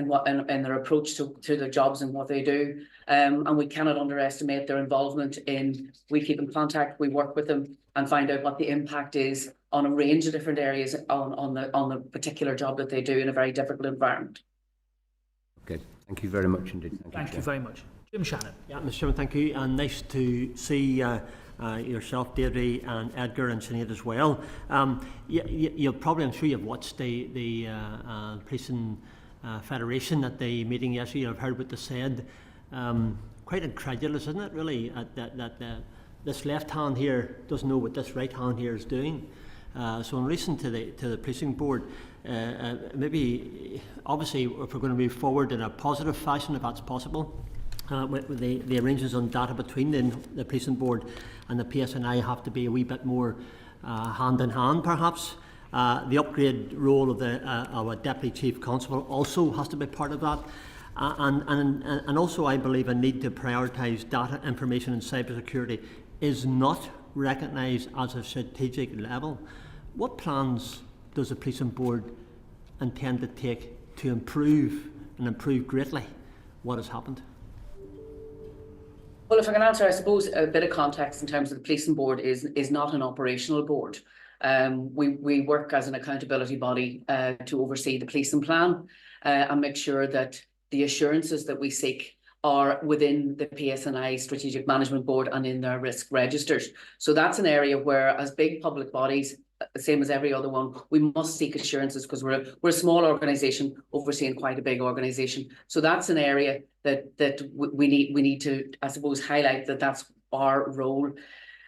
in their approach to their jobs and what they do. And we cannot underestimate their involvement in, we keep in contact, we work with them and find out what the impact is on a range of different areas on the particular job that they do in a very difficult environment. Okay, thank you very much indeed. Thank you very much. Jim Shannon. Yeah, Mr. Chairman, thank you, and nice to see yourself, Deirdre, and Edgar and Sinead as well. You'll probably, I'm sure you've watched the Policing Federation at the meeting yesterday. I've heard what they said. Quite incredulous, isn't it, really, that this left hand here doesn't know what this right hand here is doing. So in relation to the policing board, maybe obviously if we're going to move forward in a positive fashion, if that's possible, with the arrangements on data between the policing board and the PSNI have to be a wee bit more hand in hand, perhaps. The upgrade role of a deputy chief constable also has to be part of that. And also I believe a need to prioritise data, information and cybersecurity is not recognised as a strategic level. What plans does the policing board intend to take to improve greatly what has happened? Well, if I can answer, I suppose a bit of context in terms of the policing board is not an operational board. We work as an accountability body to oversee the policing plan and make sure that the assurances that we seek are within the PSNI Strategic Management Board and in their risk registers. So that's an area where, as big public bodies, same as every other one, we must seek assurances because we're a small organisation overseeing quite a big organisation. So that's an area that we need to, I suppose, highlight that's our role.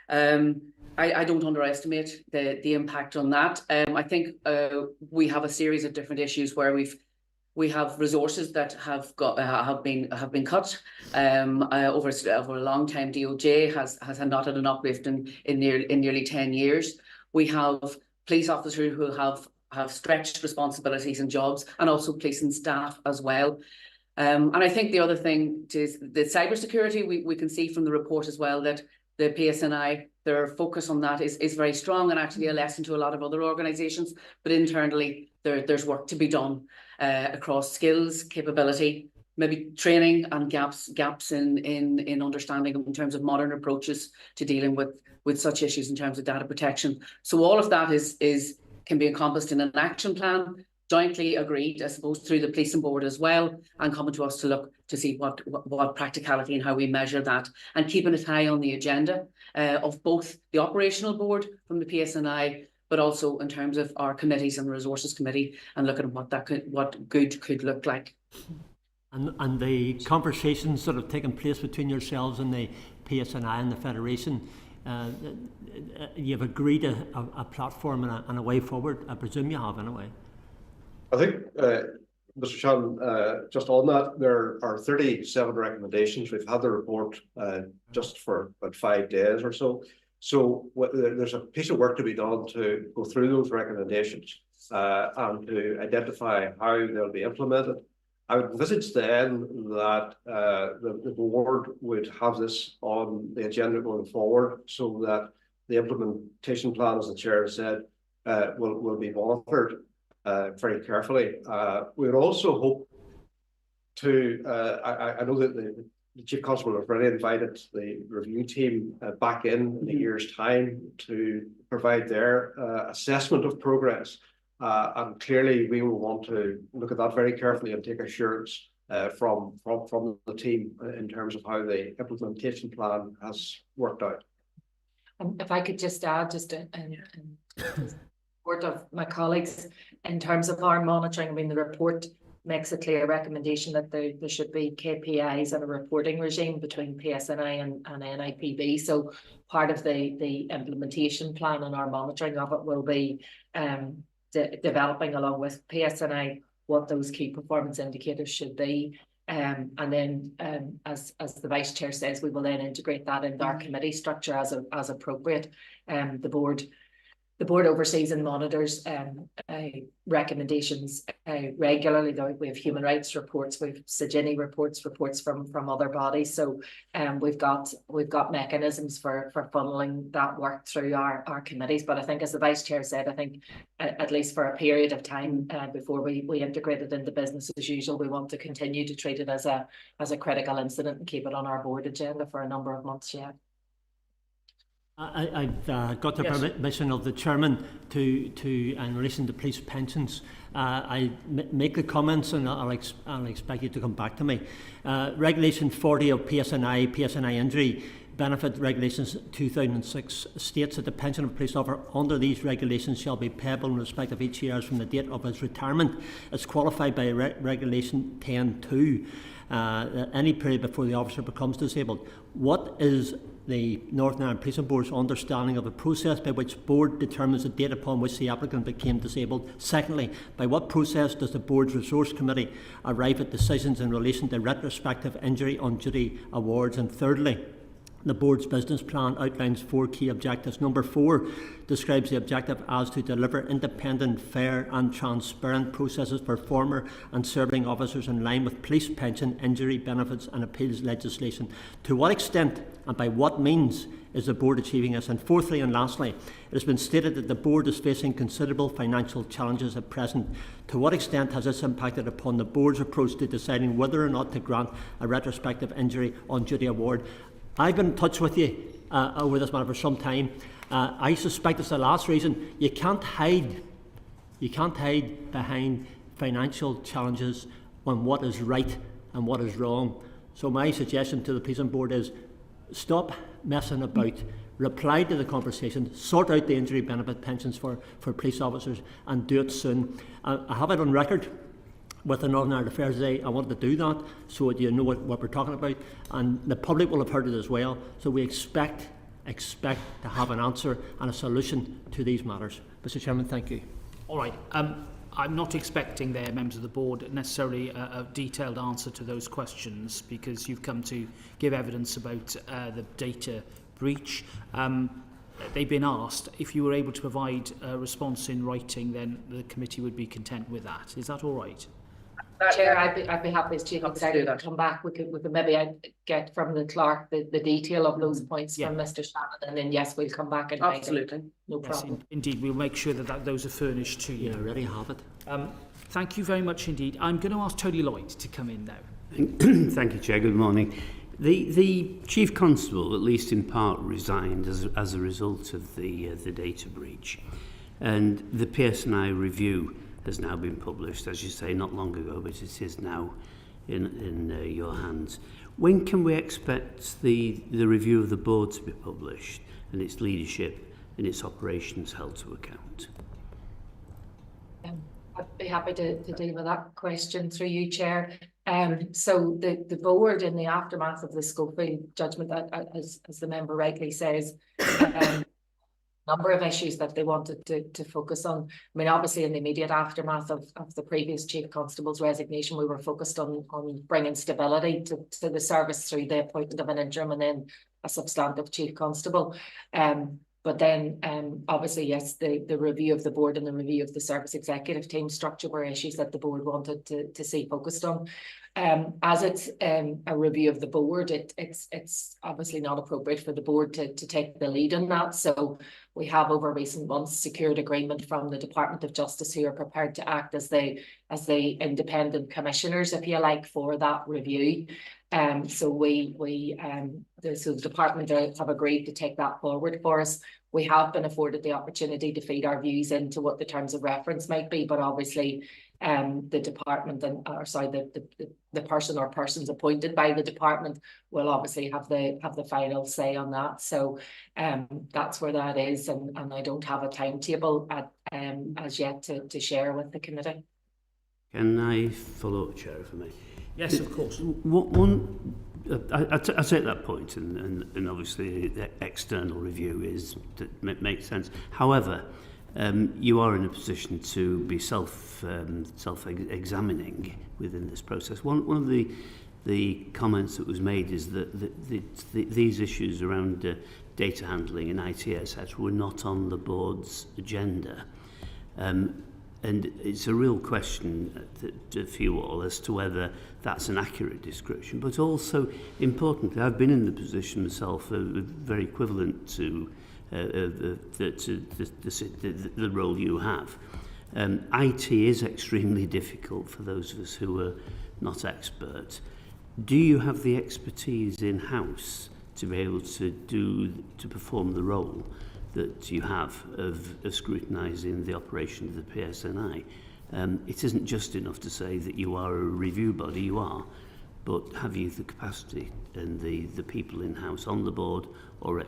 I don't underestimate the impact on that. I think we have a series of different issues where we have resources that have been cut over a long time. DOJ has not had an uplift in nearly 10 years. We have police officers who have stretched responsibilities and jobs, and also policing staff as well. And I think the other thing is the cybersecurity. We can see from the report as well that the PSNI, their focus on that is very strong, and actually a lesson to a lot of other organisations. But internally, there's work to be done across skills, capability, maybe training, and gaps in understanding in terms of modern approaches to dealing with such issues in terms of data protection. So all of that can be encompassed in an action plan, jointly agreed, I suppose, through the policing board as well, and coming to us to look to see what practicality and how we measure that, and keeping it high on the agenda of both the operational board from the PSNI, but also in terms of our committees and the resources committee, and looking at what good could look like. And the conversations that have taken place between yourselves and the PSNI and the Federation, you've agreed a platform and a way forward. I presume you have, anyway. I think, Mr. Shannon, just on that, there are 37 recommendations. We've had the report just for about 5 days or so. So there's a piece of work to be done to go through those recommendations and to identify how they'll be implemented. I would envisage then that the board would have this on the agenda going forward, so that the implementation plan, as the chair said, will be monitored very carefully. We would also hope to, I know that the Chief Constable has already invited the review team back in a year's time to provide their assessment of progress. And clearly we will want to look at that very carefully and take assurance from the team in terms of how the implementation plan has worked out. If I could just add, in support of my colleagues, in terms of our monitoring, I mean, the report makes a clear recommendation that there should be KPIs and a reporting regime between PSNI and NIPB. So part of the implementation plan and our monitoring of it will be developing along with PSNI what those key performance indicators should be. And then, as the Vice Chair says, we will then integrate that into our committee structure as appropriate. The board The board oversees and monitors recommendations regularly. We have human rights reports, we have SIGINI reports from other bodies. So we've got mechanisms for funneling that work through our committees. But I think, as the Vice Chair said, I think at least for a period of time before we integrate it into business as usual, we want to continue to treat it as a critical incident and keep it on our board agenda for a number of months yet. I've got the permission of the chairman to in relation to police pensions. I make the comments and I'll expect you to come back to me. Regulation 40 of PSNI injury benefit regulations 2006 states that the pension of a police officer under these regulations shall be payable in respect of each year from the date of his retirement, as qualified by Regulation 10.2. Any period before the officer becomes disabled. What is the Northern Ireland Police Board's understanding of the process by which board determines the date upon which the applicant became disabled? Secondly, by what process does the board's resource committee arrive at decisions in relation to retrospective injury on duty awards? And thirdly, the board's business plan outlines 4 key objectives. Number 4 describes the objective as to deliver independent, fair and transparent processes for former and serving officers in line with police pension, injury benefits and appeals legislation. To what extent and by what means is the board achieving this? And fourthly and lastly, it has been stated that the board is facing considerable financial challenges at present. To what extent has this impacted upon the board's approach to deciding whether or not to grant a retrospective injury on duty award? I've been in touch with you over this matter for some time. I suspect it's the last reason. You can't hide behind financial challenges on what is right and what is wrong. So my suggestion to the Police Board is stop messing about, reply to the conversation, sort out the injury benefit pensions for police officers and do it soon. I have it on record with the Northern Ireland Affairs Day. I want to do that so that you know what we're talking about, and the public will have heard it as well. So we expect to have an answer and a solution to these matters. Mr. Chairman, thank you. All right. I'm not expecting there, members of the board, necessarily a detailed answer to those questions, because you've come to give evidence about the data breach. They've been asked. If you were able to provide a response in writing, then the committee would be content with that. Is that all right? Chair, I'd be happy as Chief Executive to come back. We could maybe get from the clerk the detail of those points from Mr. Shannon, and then yes, we'll come back and absolutely no problem. Indeed, we'll make sure that those are furnished to you. Yeah, I already have it. Thank you very much indeed. I'm going to ask Tony Lloyd to come in now. Thank you, Chair. Good morning. The Chief Constable, at least in part, resigned as a result of the data breach, and the PSNI review has now been published, as you say, not long ago, but it is now in your hands. When can we expect the review of the board to be published and its leadership and its operations held to account? I'd be happy to deal with that question through you, Chair. So the board, in the aftermath of the Schofield judgment, as the member rightly says, number of issues that they wanted to focus on. I mean, obviously in the immediate aftermath of the previous Chief Constable's resignation, we were focused on bringing stability to the service through the appointment of an interim and then a substantive Chief Constable. But then obviously, yes, the review of the board and the review of the service executive team structure were issues that the board wanted to see focused on. As it's a review of the board, it's obviously not appropriate for the board to take the lead on that. So we have over recent months secured agreement from the Department of Justice, who are prepared to act as the independent commissioners, if you like, for that review. So the department have agreed to take that forward for us. We have been afforded the opportunity to feed our views into what the terms of reference might be, but obviously the department the person or persons appointed by the department will obviously have the final say on that. So that's where that is, and I don't have a timetable as yet to share with the committee. Can I follow up, Chair, if I may? Yes, of course. I take that point, and obviously the external review makes sense. However, you are in a position to be self-examining within this process. One of the comments that was made is that these issues around data handling and IT, etc., were not on the board's agenda. And it's a real question for you all as to whether that's an accurate description, but also importantly, I've been in the position myself, very equivalent to the role you have. IT is extremely difficult for those of us who are not experts. Do you have the expertise in-house to be able to perform the role that you have of scrutinising the operation of the PSNI? It isn't just enough to say that you are a review body, you are, but have you the capacity and the people in-house on the board or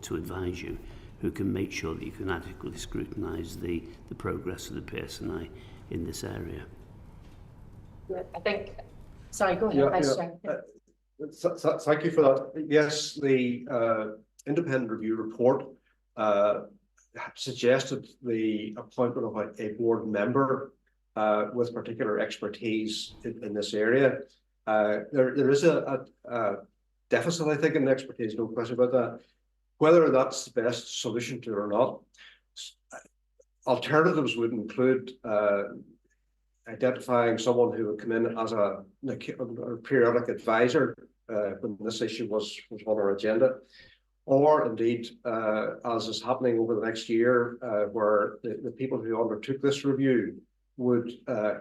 to advise you who can make sure that you can adequately scrutinise the progress of the PSNI in this area? I think, sorry, go ahead. Thank you for that. Yes, the independent review report suggested the appointment of a board member with particular expertise in this area. There is a deficit, I think, in expertise, no question about that. Whether that's the best solution to it or not, alternatives would include identifying someone who would come in as a periodic advisor when this issue was on our agenda, or indeed, as is happening over the next year, where the people who undertook this review would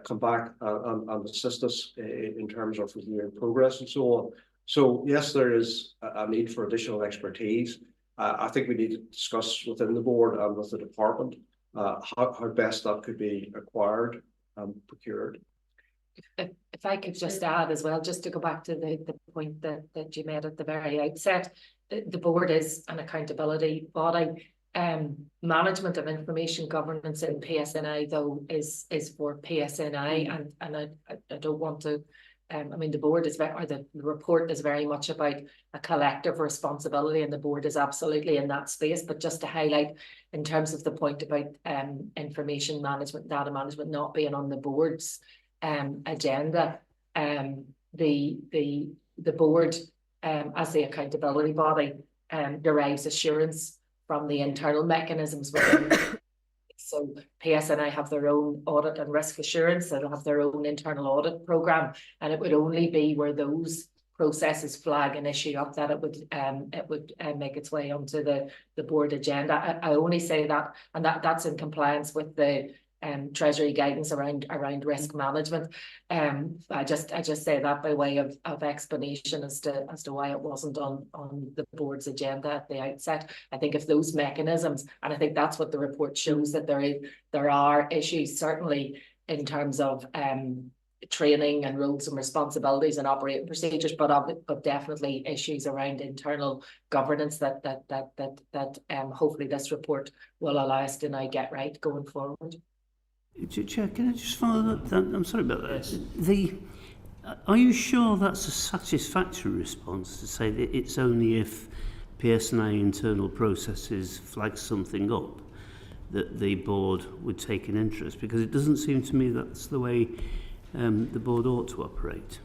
come back and assist us in terms of reviewing progress and so on. So yes, there is a need for additional expertise. I think we need to discuss within the board and with the department how best that could be acquired and procured. If I could just add as well, just to go back to the point that you made at the very outset, the board is an accountability body. Management of information governance in PSNI, though, is for PSNI, and I don't want to. I mean, the board is the report is very much about a collective responsibility, and the board is absolutely in that space. But just to highlight, in terms of the point about information management, data management not being on the board's agenda, the board, as the accountability body, derives assurance from the internal mechanisms within. So PSNI have their own audit and risk assurance. They'll have their own internal audit program, and it would only be where those processes flag an issue up that it would make its way onto the board agenda. I only say that, and that's in compliance with the Treasury guidance around risk management. I just say that by way of explanation as to why it wasn't on the board's agenda at the outset. I think if those mechanisms, and I think that's what the report shows, that there are issues certainly in terms of training and roles and responsibilities and operating procedures, but definitely issues around internal governance that hopefully this report will allow us to now get right going forward. Chair, can I just follow that? I'm sorry about that. Are you sure that's a satisfactory response to say that it's only if PSNI internal processes flag something up that the board would take an interest? Because it doesn't seem to me that's the way the board ought to operate.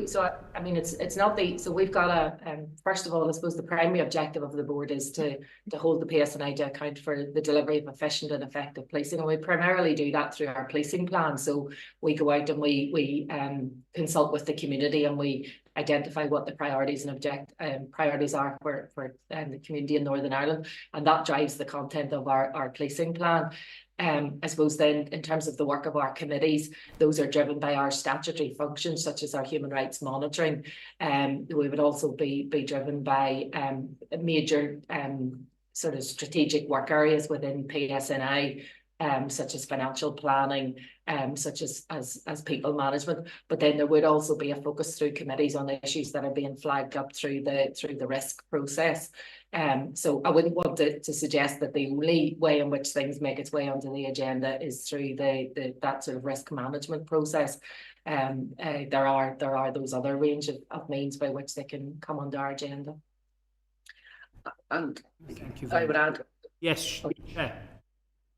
So I mean, it's not so we've got first of all, I suppose the primary objective of the board is to hold the PSNI to account for the delivery of efficient and effective policing, and we primarily do that through our policing plan. So we go out and we consult with the community, and we identify what the priorities and priorities are for the community in Northern Ireland, and that drives the content of our policing plan. I suppose then, in terms of the work of our committees, those are driven by our statutory functions, such as our human rights monitoring. We would also be driven by major sort of strategic work areas within PSNI, such as financial planning, such as people management. But then there would also be a focus through committees on issues that are being flagged up through the risk process. So I wouldn't want to suggest that the only way in which things make its way onto the agenda is through that sort of risk management process. There are those other range of means by which they can come onto our agenda. And Thank you I would add. Yes, Chair.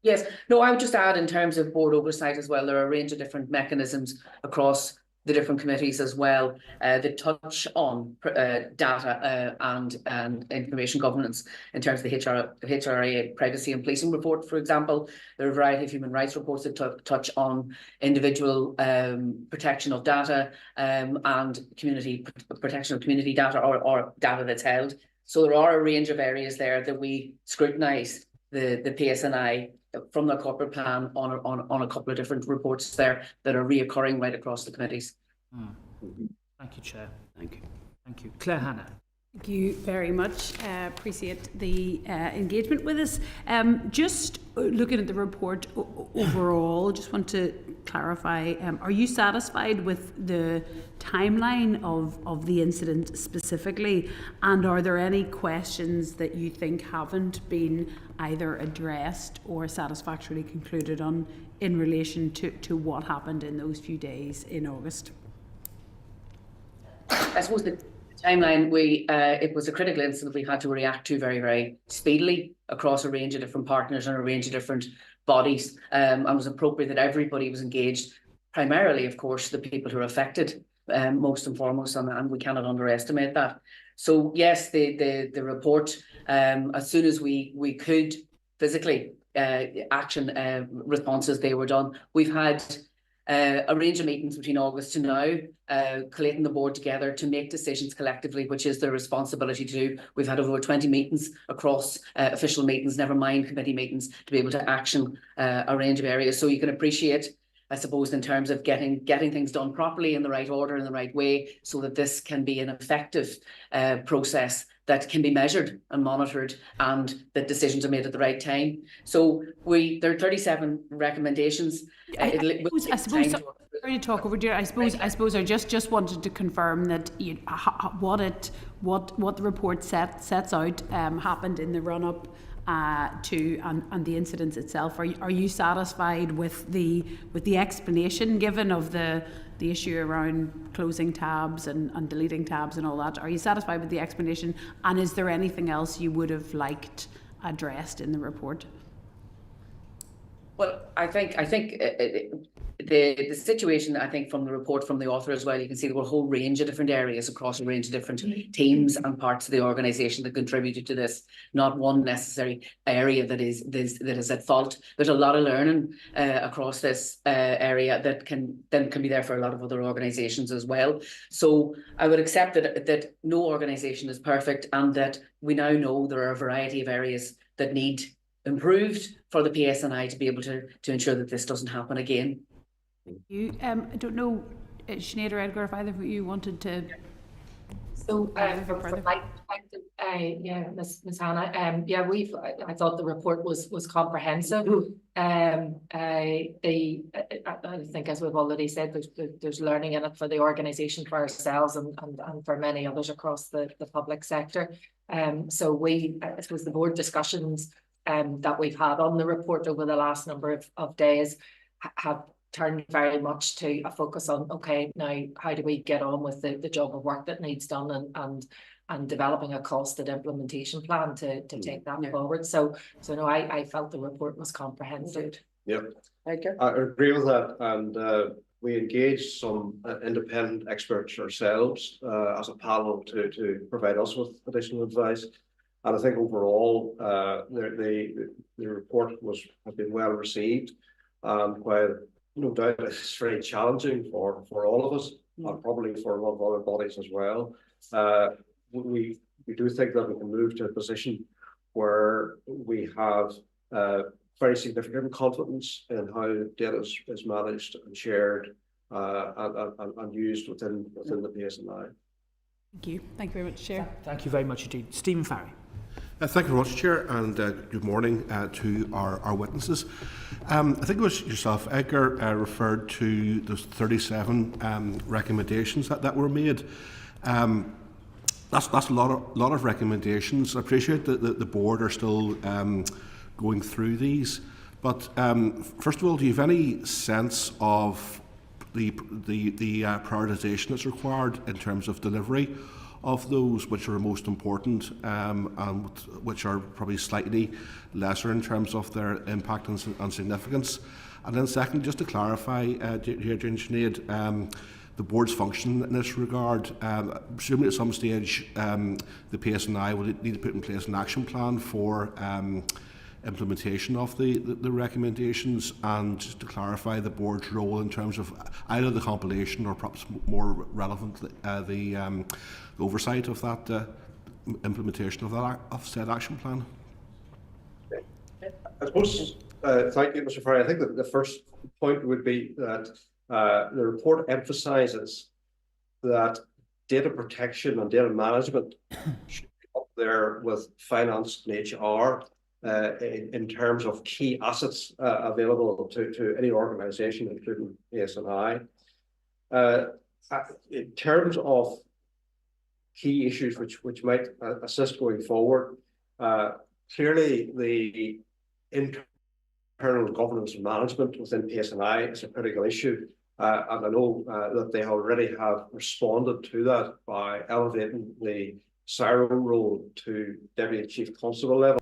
Yes, no, I would just add in terms of board oversight as well, there are a range of different mechanisms across the different committees as well that touch on data and information governance in terms of the HRA privacy and policing report, for example. There are a variety of human rights reports that touch on individual protection of data and community protection of community data or data that's held. So there are a range of areas there that we scrutinise the PSNI from the corporate plan on a couple of different reports there that are reoccurring right across the committees. Thank you, Chair. Thank you. Thank you. Claire Hannah. Thank you very much. Appreciate the engagement with us. Just looking at the report overall, just want to clarify, are you satisfied with the timeline of the incident specifically? And are there any questions that you think haven't been either addressed or satisfactorily concluded on in relation to what happened in those few days in August? I suppose the timeline, it was a critical incident we had to react to very, very speedily across a range of different partners and a range of different bodies. And it was appropriate that everybody was engaged, primarily, of course, the people who are affected, most and foremost, and we cannot underestimate that. So yes, the report, as soon as we could physically action responses, they were done. We've had a range of meetings between August to now, collating the board together to make decisions collectively, which is their responsibility to do. We've had over 20 meetings across official meetings, never mind committee meetings, to be able to action a range of areas. So you can appreciate, I suppose, in terms of getting things done properly in the right order, in the right way, so that this can be an effective process that can be measured and monitored, and that decisions are made at the right time. So there are 37 recommendations. I suppose sorry to talk over you. I suppose I just wanted to confirm that what the report sets out happened in the run up to and the incidents itself. Are you satisfied with the explanation given of the issue around closing tabs and deleting tabs and all that? Are you satisfied with the explanation? And is there anything else you would have liked addressed in the report? Well, I think the situation, I think, from the report from the author as well, you can see there were a whole range of different areas across a range of different teams and parts of the organisation that contributed to this. Not one necessary area that is at fault. There's a lot of learning across this area that can be there for a lot of other organisations as well. So I would accept that no organisation is perfect, and that we now know there are a variety of areas that need improved for the PSNI to be able to ensure that this doesn't happen again. You, I don't know, Sinead or Edgar, if either of you wanted to. So from my perspective, yeah, Ms. Hannah, I thought the report was comprehensive. I think, as we've already said, there's learning in it for the organisation, for ourselves, and for many others across the public sector. So I suppose the board discussions that we've had on the report over the last number of days have turned very much to a focus on, okay, now how do we get on with the job of work that needs done, and developing a costed implementation plan to take that forward. So no, I felt the report was comprehensive. Yep, I agree with that, and we engaged some independent experts ourselves as a panel to provide us with additional advice. And I think overall, the report has been well received, and while no doubt it's very challenging for all of us, and probably for a lot of other bodies as well, we do think that we can move to a position where we have very significant confidence in how data is managed and shared and used within the PSNI. Thank you. Thank you very much, Chair. Thank you very much indeed. Stephen Farry. Thank you very much, Chair, and good morning to our witnesses. I think it was yourself, Edgar, referred to those 37 recommendations that were made. That's a lot of recommendations. I appreciate that the board are still going through these, but first of all, do you have any sense of the prioritisation that's required in terms of delivery of those which are most important and which are probably slightly lesser in terms of their impact and significance? And then secondly, just to clarify, here, Sinead, the board's function in this regard. Presumably at some stage the PSNI will need to put in place an action plan for implementation of the recommendations, and just to clarify the board's role in terms of either the compilation or perhaps more relevantly the oversight of that implementation of said action plan. I suppose, thank you, Mr. Ferry. I think that the first point would be that the report emphasises that data protection and data management should be up there with finance and HR in terms of key assets available to any organisation, including PSNI. In terms of key issues which might assist going forward, clearly the internal governance and management within PSNI is a critical issue, and I know that they already have responded to that by elevating the CSIRO role to Deputy Chief Constable level.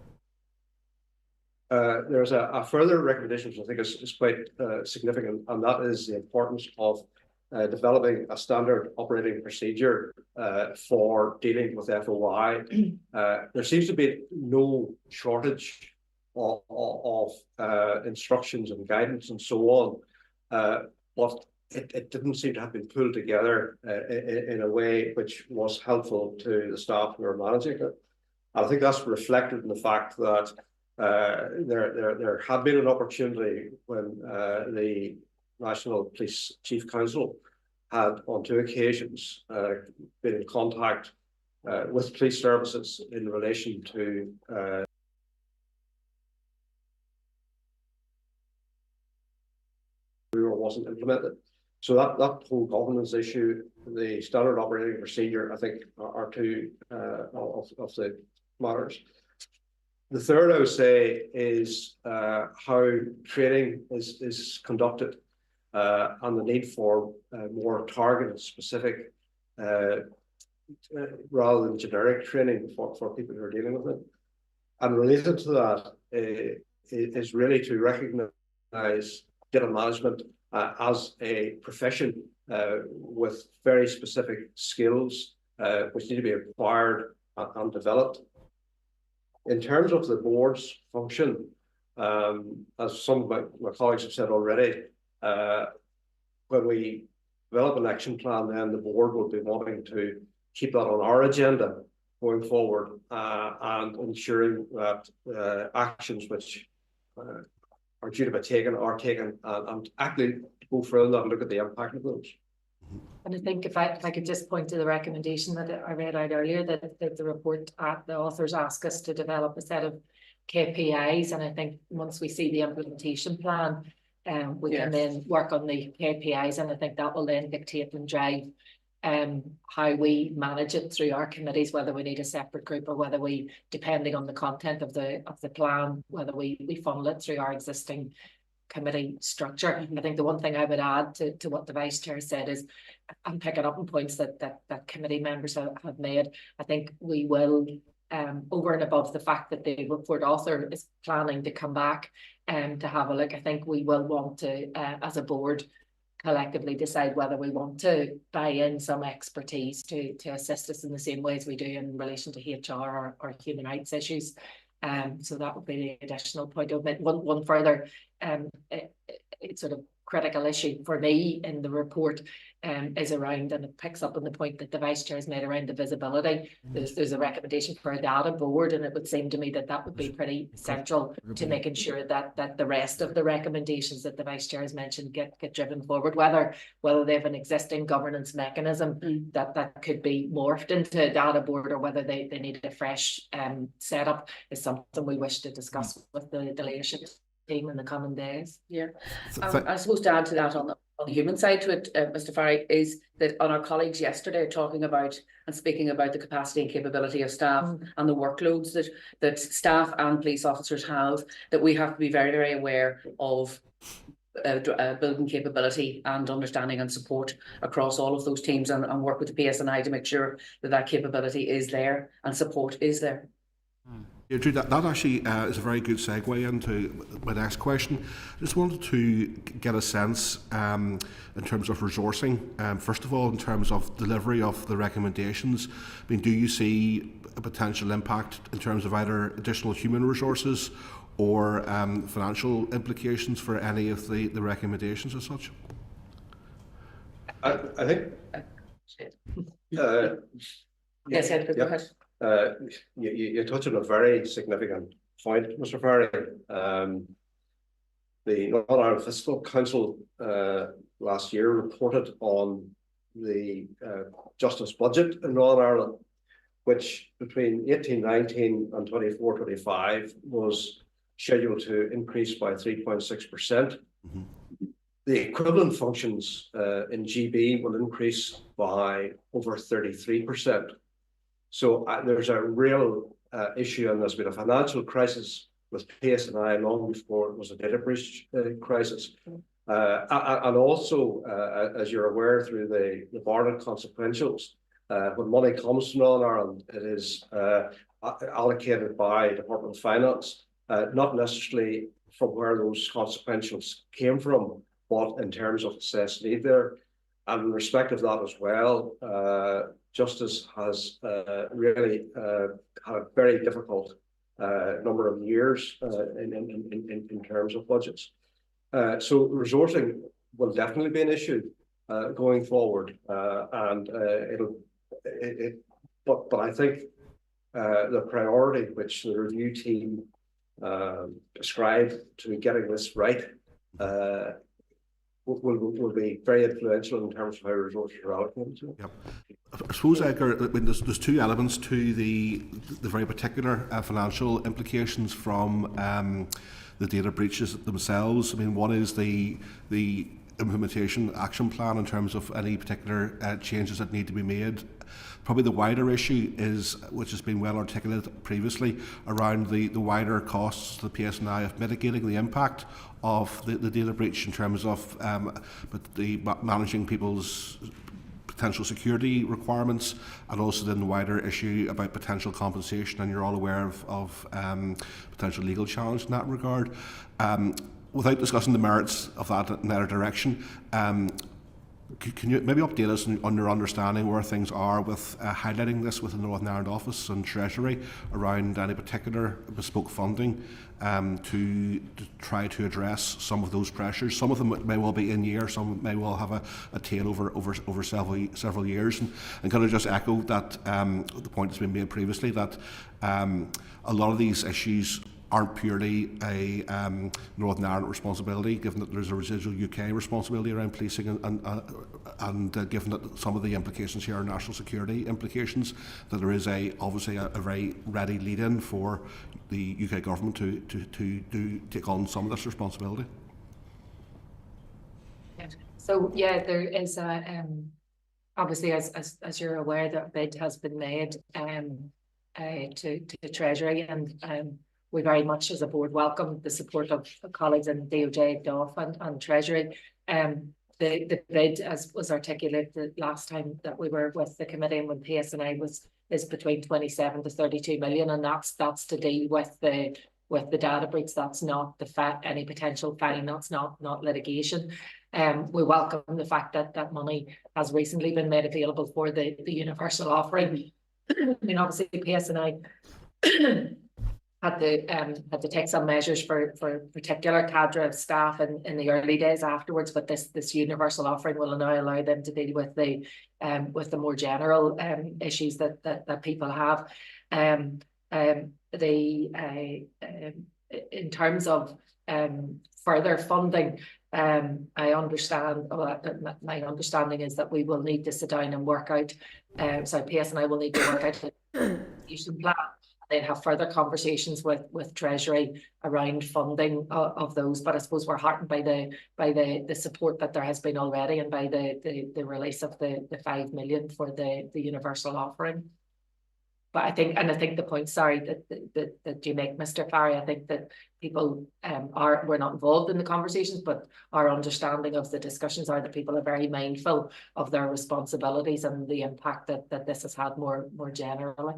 There's a further recommendation which I think is quite significant, and that is the importance of developing a standard operating procedure for dealing with FOI. There seems to be no shortage of instructions and guidance and so on, but it didn't seem to have been pulled together in a way which was helpful to the staff who are managing it. I think that's reflected in the fact that there had been an opportunity when the National Police Chief Counsel had on 2 occasions been in contact with police services in relation to wasn't implemented. So that whole governance issue, the standard operating procedure, I think are 2 of the matters. The third, I would say, is how training is conducted and the need for more targeted, specific, rather than generic training for people who are dealing with it. And related to that is really to recognise data management as a profession with very specific skills which need to be acquired and developed. In terms of the board's function, as some of my colleagues have said already, when we develop an action plan, then the board will be wanting to keep that on our agenda going forward and ensuring that actions which are due to be taken are taken and actually go further and look at the impact of those. And I think if I could just point to the recommendation that I read out earlier, that the report, the authors ask us to develop a set of KPIs, and I think once we see the implementation plan, we can then work on the KPIs, and I think that will then dictate and drive how we manage it through our committees, whether we need a separate group or whether we, depending on the content of the plan, whether we funnel it through our existing committee structure. I think the one thing I would add to what the Vice Chair said is, I'm picking up on points that committee members have made. I think we will, over and above the fact that the report author is planning to come back to have a look, I think we will want to, as a board, collectively decide whether we want to buy in some expertise to assist us in the same ways we do in relation to HR or human rights issues. So that would be the additional point of it. One further it's sort of critical issue for me in the report is around, and it picks up on the point that the Vice Chair has made around the visibility. There's a recommendation for a data board, and it would seem to me that would be pretty central to making sure that the rest of the recommendations that the Vice Chair has mentioned get driven forward, whether they have an existing governance mechanism that could be morphed into a data board, or whether they need a fresh setup, is something we wish to discuss with the leadership team in the coming days. I suppose to add to that on the human side to it, Mr. Farry, is that on our colleagues yesterday talking about and speaking about the capacity and capability of staff and the workloads that staff and police officers have, that we have to be very, very aware of building capability and understanding and support across all of those teams, and work with the PSNI to make sure that capability is there and support is there. Deirdre, that actually is a very good segue into my next question. I just wanted to get a sense in terms of resourcing. First of all, in terms of delivery of the recommendations, I mean, do you see a potential impact in terms of either additional human resources or financial implications for any of the recommendations as such? I think. Yes, Edgar, go ahead. You touch on a very significant point, Mr. Ferry. The Northern Ireland Fiscal Council last year reported on the justice budget in Northern Ireland, which between 18-19 and 24-25 was scheduled to increase by 3.6%. The equivalent functions in GB will increase by over 33%. So there's a real issue, and there's been a financial crisis with PSNI long before it was a data breach crisis. And also, as you're aware, through the Barnett consequentials, when money comes to Northern Ireland, it is allocated by Department of Finance, not necessarily from where those consequentials came from, but in terms of necessity there. And in respect of that as well, Justice has really had a very difficult number of years in terms of budgets. So resourcing will definitely be an issue going forward, and but I think the priority which the review team ascribed to getting this right will be very influential in terms of how resources are allocated. Yep. I suppose, Edgar, I mean, there's two elements to the very particular financial implications from the data breaches themselves. I mean, one is the implementation action plan in terms of any particular changes that need to be made. Probably the wider issue is, which has been well articulated previously, around the wider costs to the PSNI of mitigating the impact of the data breach in terms of managing people's potential security requirements, and also then the wider issue about potential compensation, and you're all aware of potential legal challenge in that regard. Without discussing the merits of that in either direction, can you maybe update us on your understanding where things are with highlighting this with the Northern Ireland Office and Treasury around any particular bespoke funding to try to address some of those pressures? Some of them may well be in year, some may well have a tail over several years. And can I just echo that the point that's been made previously, that a lot of these issues aren't purely a Northern Ireland responsibility, given that there's a residual UK responsibility around policing, and given that some of the implications here are national security implications, that there is obviously a very ready lead-in for the UK government to take on some of this responsibility. So yeah, there is obviously, as you're aware, that bid has been made to Treasury, and we very much as a board welcome the support of colleagues in DOJ, DOF and Treasury. The bid, as was articulated last time that we were with the committee and when PSNI is between 27 to 32 million, and that's to deal with the data breach. That's not any potential fine. That's not litigation. We welcome the fact that that money has recently been made available for the universal offering. I mean, obviously PSNI had to take some measures for particular cadre of staff in the early days afterwards, but this universal offering will now allow them to deal with the more general issues that people have. In terms of further funding, I understand, my understanding is that we will need to sit down and work out, so PSNI will need to work out the execution plan, then have further conversations with Treasury around funding of those. But I suppose we're heartened by the support that there has been already, and by the release of the 5 million for the universal offering. But I think the point, sorry, that you make, Mr. Farry, I think that people we're not involved in the conversations, but our understanding of the discussions are that people are very mindful of their responsibilities and the impact that this has had more generally.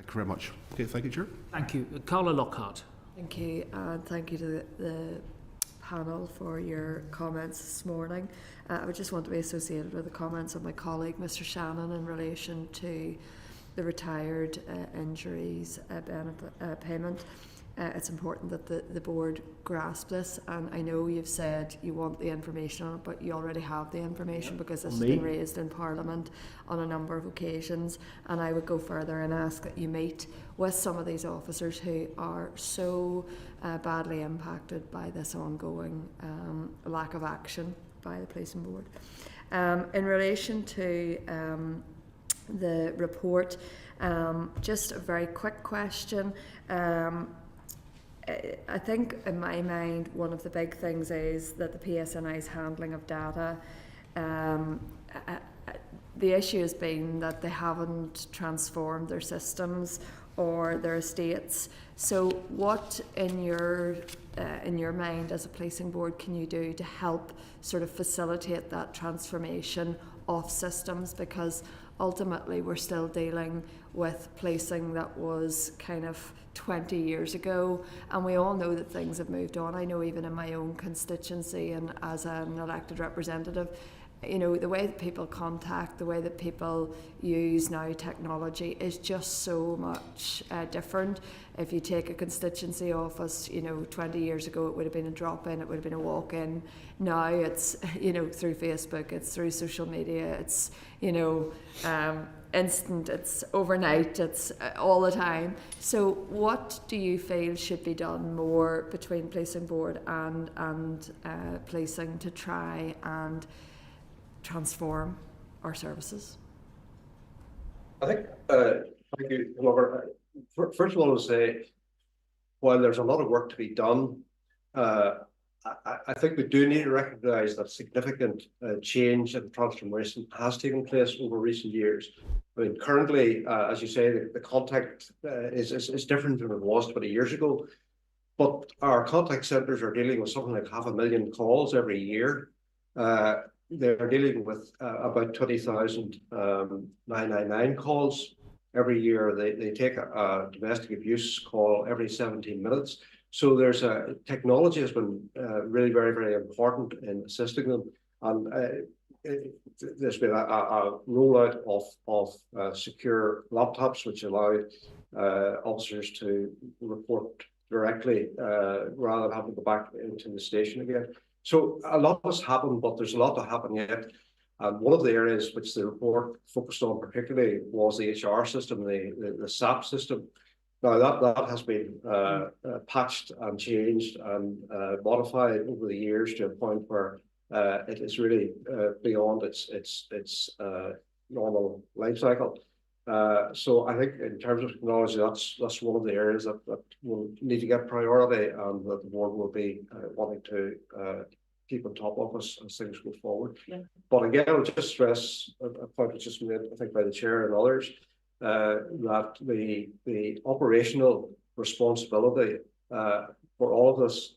Thank you very much. Okay, thank you, Chair. Thank you. Carla Lockhart. Thank you, and thank you to the panel for your comments this morning. I would just want to be associated with the comments of my colleague, Mr. Shannon, in relation to the retired injuries benefit payment. It's important that the board grasp this, and I know you've said you want the information on it, but you already have the information because this has been raised in Parliament on a number of occasions, and I would go further and ask that you meet with some of these officers who are so badly impacted by this ongoing lack of action by the policing board. In relation to the report, just a very quick question. I think in my mind one of the big things is that the PSNI's handling of data, the issue has been that they haven't transformed their systems or their estates. So what in your mind as a policing board can you do to help sort of facilitate that transformation of systems, because ultimately we're still dealing with policing that was kind of 20 years ago, and we all know that things have moved on. I know even in my own constituency and as an elected representative, you know, the way that people contact, the way that people use now technology is just so much different. If you take a constituency office, you know, 20 years ago it would have been a drop-in, it would have been a walk-in. Now it's, you know, through Facebook, it's through social media, it's, you know, instant, it's overnight, it's all the time. So what do you feel should be done more between policing board and policing to try and transform our services? I think, thank you, Glover. First of all, I would say, while there's a lot of work to be done, I think we do need to recognise that significant change and transformation has taken place over recent years. I mean, currently, as you say, the contact is different than it was 20 years ago, but our contact centres are dealing with something like 500,000 calls every year. They're dealing with about 20,000 999 calls every year. They take a domestic abuse call every 17 minutes. So there's technology has been really very, very important in assisting them. And there's been a rollout of secure laptops, which allowed officers to report directly rather than having to go back into the station again. So a lot has happened, but there's a lot to happen yet. And one of the areas which the report focused on particularly was the HR system, the SAP system. Now that has been patched and changed and modified over the years to a point where it is really beyond its normal life cycle. So I think in terms of technology, that's one of the areas that will need to get priority, and that the board will be wanting to keep on top of as things go forward. Yeah. But again, I'll just stress a point which is made, I think, by the chair and others, that the operational responsibility for all of this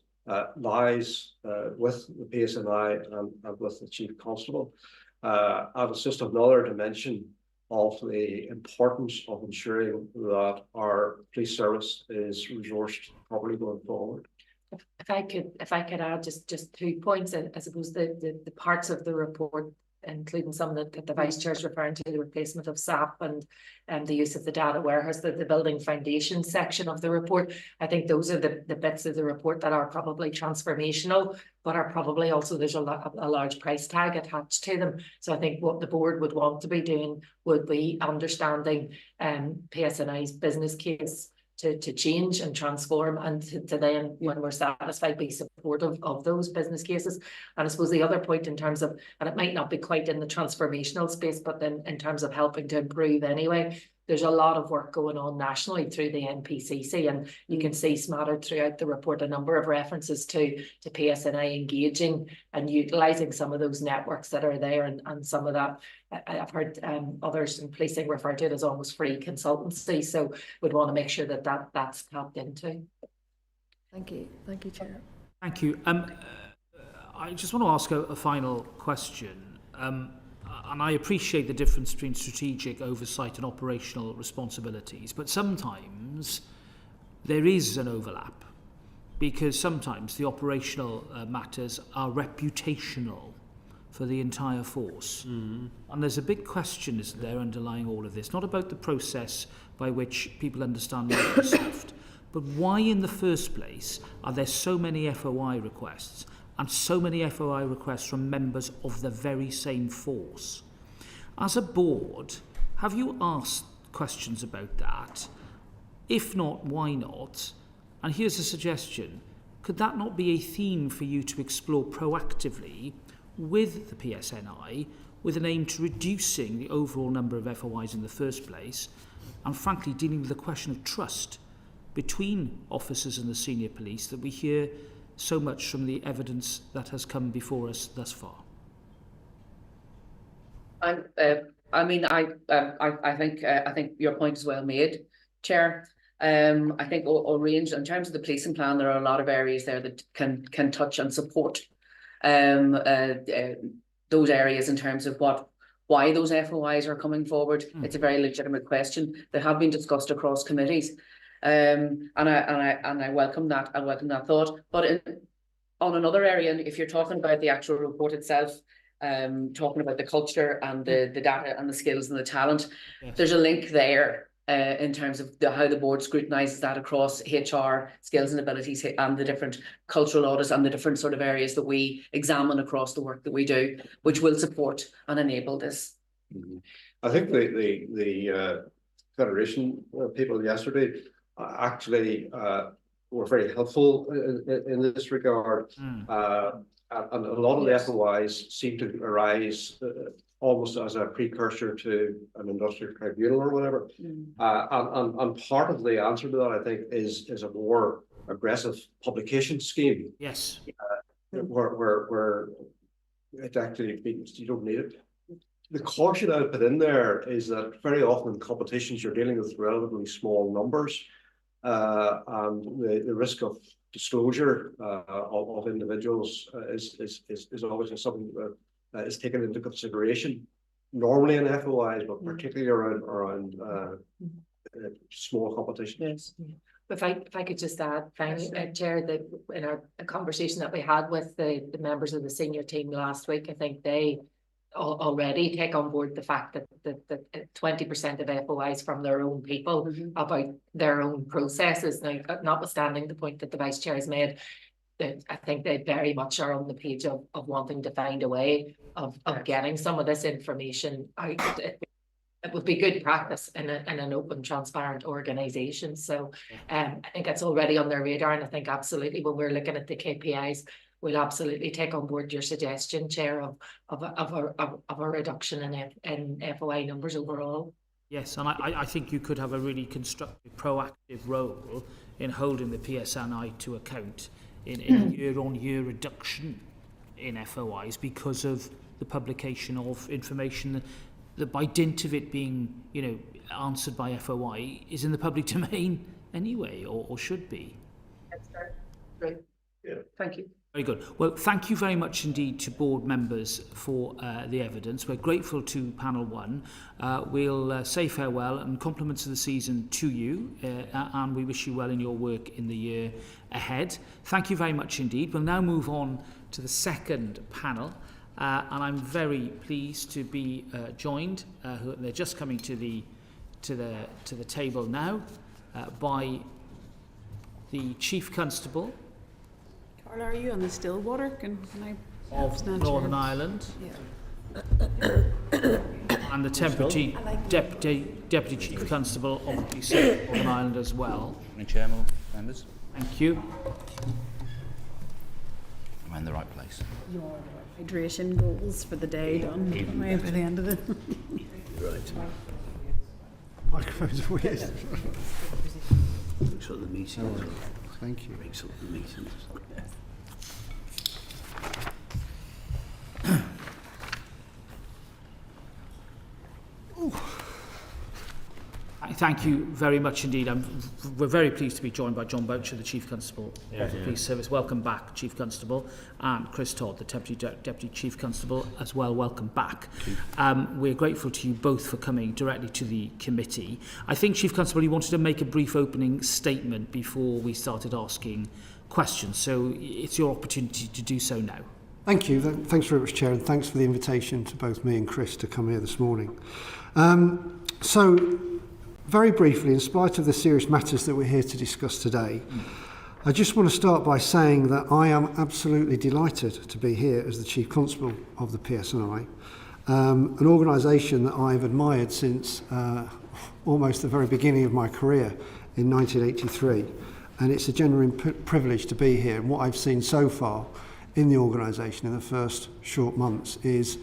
lies with the PSNI and with the Chief Constable. And it's just another dimension of the importance of ensuring that our police service is resourced properly going forward. If I could add just 2 points, I suppose the parts of the report, including some that the Vice Chair is referring to, the replacement of SAP and the use of the data warehouse, the building foundation section of the report. I think those are the bits of the report that are probably transformational, but are probably also, there's a large price tag attached to them. So I think what the board would want to be doing would be understanding PSNI's business case to change and transform, and to then, when we're satisfied, be supportive of those business cases. And I suppose the other point in terms of, and it might not be quite in the transformational space, but then in terms of helping to improve anyway, there's a lot of work going on nationally through the NPCC, and you can see smattered throughout the report a number of references to PSNI engaging and utilising some of those networks that are there, and some of that I've heard others in policing refer to it as almost free consultancy. So we'd want to make sure that that's tapped into. Thank you, Chair. Thank you. I just want to ask a final question. and I appreciate the difference between strategic oversight and operational responsibilities, but sometimes there is an overlap, because sometimes the operational matters are reputational for the entire force. And there's a big question, isn't there, underlying all of this, not about the process by which people understand Microsoft, but why in the first place are there so many FOI requests, and so many FOI requests from members of the very same force? As a board, have you asked questions about that? If not, why not? And here's a suggestion. Could that not be a theme for you to explore proactively with the PSNI, with an aim to reducing the overall number of FOIs in the first place, and frankly dealing with the question of trust between officers and the senior police that we hear so much from the evidence that has come before us thus far? I think your point is well made, Chair. I think all range in terms of the policing plan, there are a lot of areas there that can touch and support those areas in terms of why those FOIs are coming forward. It's a very legitimate question that have been discussed across committees, and I welcome that. I welcome that thought. But on another area, if you're talking about the actual report itself, talking about the culture and the data and the skills and the talent, there's a link there. In terms of how the board scrutinises that across HR, skills and abilities, and the different cultural audits and the different sort of areas that we examine across the work that we do, which will support and enable this. I think the Federation people yesterday actually were very helpful in this regard. And a lot of the FOIs seem to arise almost as a precursor to an industrial tribunal or whatever. And part of the answer to that, I think, is a more aggressive publication scheme. Yes. Where it actually means you don't need it. The caution I put in there is that very often in competitions you're dealing with relatively small numbers, and the risk of disclosure of individuals is obviously something that is taken into consideration normally in FOIs, but particularly around small competitions. Yes. If I could just add, finally, Chair, that in our conversation that we had with the members of the senior team last week, I think they already take on board the fact that 20% of FOIs from their own people about their own processes. Now, notwithstanding the point that the Vice Chair has made, that I think they very much are on the page of wanting to find a way of getting some of this information out. It would be good practice in an open, transparent organisation. So I think it's already on their radar, and I think absolutely when we're looking at the KPIs, we'll absolutely take on board your suggestion, Chair, of a reduction in FOI numbers overall. Yes, and I think you could have a really constructive, proactive role in holding the PSNI to account in year-on-year reduction in FOIs because of the publication of information that by dint of it being, answered by FOI is in the public domain anyway, or should be. That's great. Yeah. Thank you. Very good. Well, thank you very much indeed to board members for the evidence. We're grateful to panel one. We'll say farewell and compliments of the season to you, and we wish you well in your work in the year ahead. Thank you very much indeed. We'll now move on to the second panel, and I'm very pleased to be joined. They're just coming to the table now by the Chief Constable. Carla, are you on the Stillwater? Can I of Northern Ireland, and the Deputy Chief Constable of the Northern Ireland as well. Chairman, members. Thank you. I'm in the right place. Your hydration goals for the day done by the end of it. Right. Microphones away. Looks like the meeting. Thank you. Breaks up the meeting. Thank you very much indeed. We're very pleased to be joined by John Boucher, the Chief Constable of the Police Service. Welcome back, Chief Constable. And Chris Todd, the Deputy Chief Constable, as well. Welcome back. We're grateful to you both for coming directly to the committee. I think, Chief Constable, you wanted to make a brief opening statement before we started asking questions. So it's your opportunity to do so now. Thank you. Thanks very much, Chair, and thanks for the invitation to both me and Chris to come here this morning. So, very briefly, in spite of the serious matters that we're here to discuss today, I just want to start by saying that I am absolutely delighted to be here as the Chief Constable of the PSNI, an organisation that I've admired since almost the very beginning of my career in 1983, and it's a genuine privilege to be here. And what I've seen so far in the organisation in the first short months is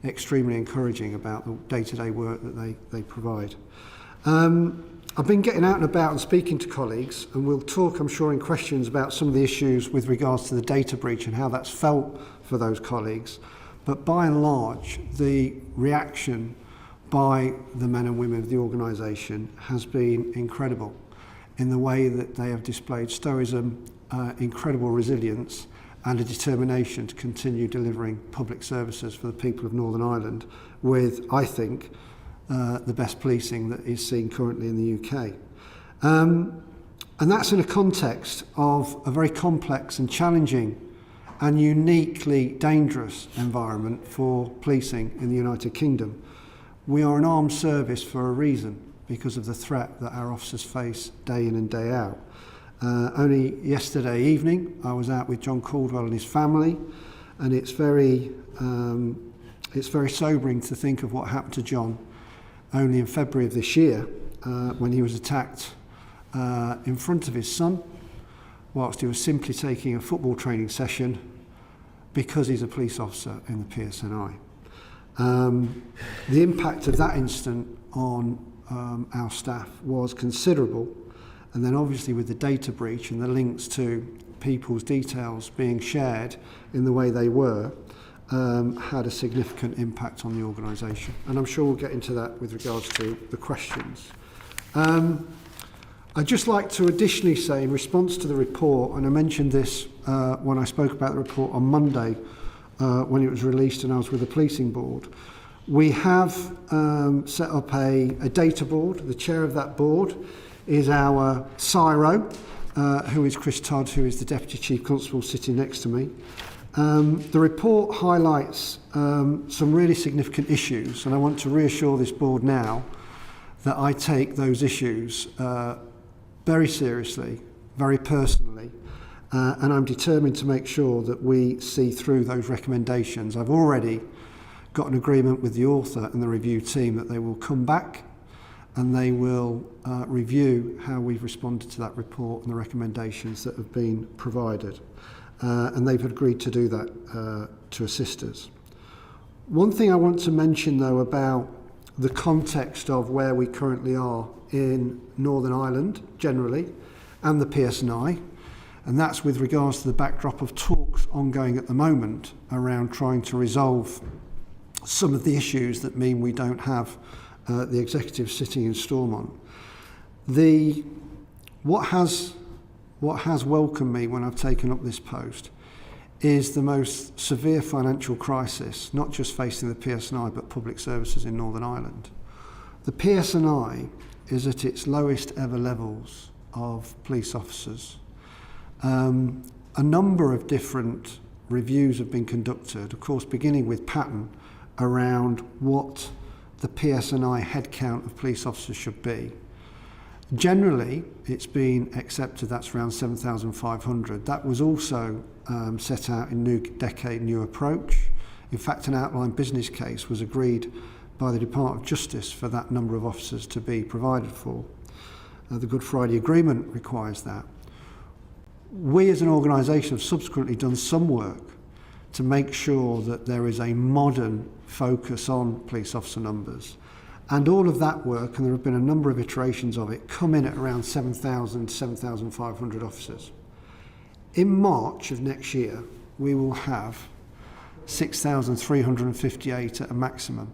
extremely encouraging about the day-to-day work that they provide. I've been getting out and about and speaking to colleagues, and we'll talk, I'm sure, in questions about some of the issues with regards to the data breach and how that's felt for those colleagues. But by and large, the reaction by the men and women of the organisation has been incredible in the way that they have displayed stoicism, incredible resilience, and a determination to continue delivering public services for the people of Northern Ireland with, I think, the best policing that is seen currently in the UK. And that's in a context of a very complex and challenging and uniquely dangerous environment for policing in the United Kingdom. We are an armed service for a reason, because of the threat that our officers face day in and day out. Only yesterday evening, I was out with John Caldwell and his family, and it's very sobering to think of what happened to John only in February of this year, when he was attacked in front of his son, whilst he was simply taking a football training session because he's a police officer in the PSNI. The impact of that incident on our staff was considerable, and then obviously with the data breach and the links to people's details being shared in the way they were, had a significant impact on the organisation. And I'm sure we'll get into that with regards to the questions. I'd just like to additionally say, in response to the report, and I mentioned this when I spoke about the report on Monday, when it was released and I was with the policing board, we have set up a data board. The chair of that board is our CIRO, who is Chris Todd, who is the Deputy Chief Constable sitting next to me. The report highlights some really significant issues, and I want to reassure this board now that I take those issues very seriously, very personally, and I'm determined to make sure that we see through those recommendations. I've already got an agreement with the author and the review team that they will come back and they will review how we've responded to that report and the recommendations that have been provided. And they've agreed to do that to assist us. One thing I want to mention, though, about the context of where we currently are in Northern Ireland generally and the PSNI, and that's with regards to the backdrop of talks ongoing at the moment around trying to resolve some of the issues that mean we don't have the executive sitting in Stormont. What has welcomed me when I've taken up this post is the most severe financial crisis, not just facing the PSNI, but public services in Northern Ireland. The PSNI is at its lowest ever levels of police officers. A number of different reviews have been conducted, of course, beginning with Patton, around what the PSNI headcount of police officers should be. Generally, it's been accepted that's around 7,500. That was also set out in New Decade, New Approach. In fact, an outline business case was agreed by the Department of Justice for that number of officers to be provided for. The Good Friday Agreement requires that. We as an organisation have subsequently done some work to make sure that there is a modern focus on police officer numbers. And all of that work, and there have been a number of iterations of it, come in at around 7,000 to 7,500 officers. In March of next year, we will have 6,358 at a maximum.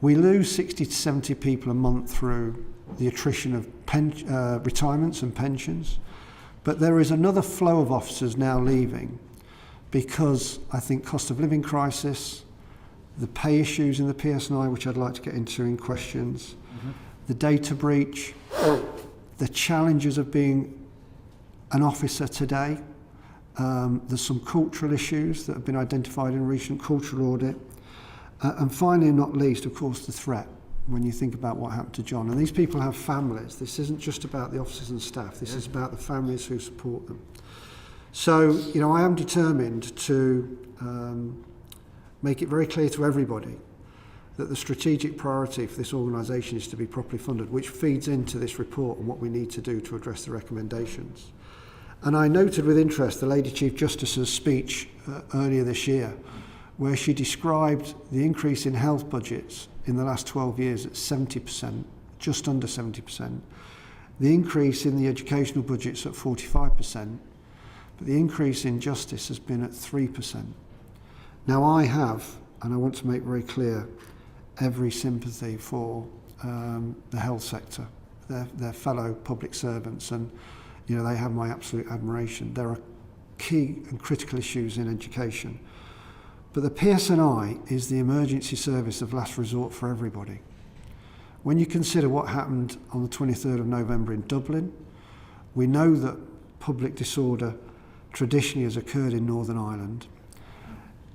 We lose 60 to 70 people a month through the attrition of retirements and pensions, but there is another flow of officers now leaving because I think cost of living crisis, the pay issues in the PSNI, which I'd like to get into in questions, the data breach, the challenges of being an officer today. There's some cultural issues that have been identified in recent cultural audit. And finally, and not least, of course, the threat, when you think about what happened to John. And these people have families. This isn't just about the officers and staff. This is about the families who support them. So, you know, I am determined to make it very clear to everybody that the strategic priority for this organisation is to be properly funded, which feeds into this report and what we need to do to address the recommendations. And I noted with interest the Lady Chief Justice's speech earlier this year, where she described the increase in health budgets in the last 12 years at 70%, just under 70%, the increase in the educational budgets at 45%, but the increase in justice has been at 3%. Now I have, and I want to make very clear, every sympathy for the health sector, their fellow public servants, and you know, they have my absolute admiration. There are key and critical issues in education. But the PSNI is the emergency service of last resort for everybody. When you consider what happened on the 23rd of November in Dublin, we know that public disorder traditionally has occurred in Northern Ireland.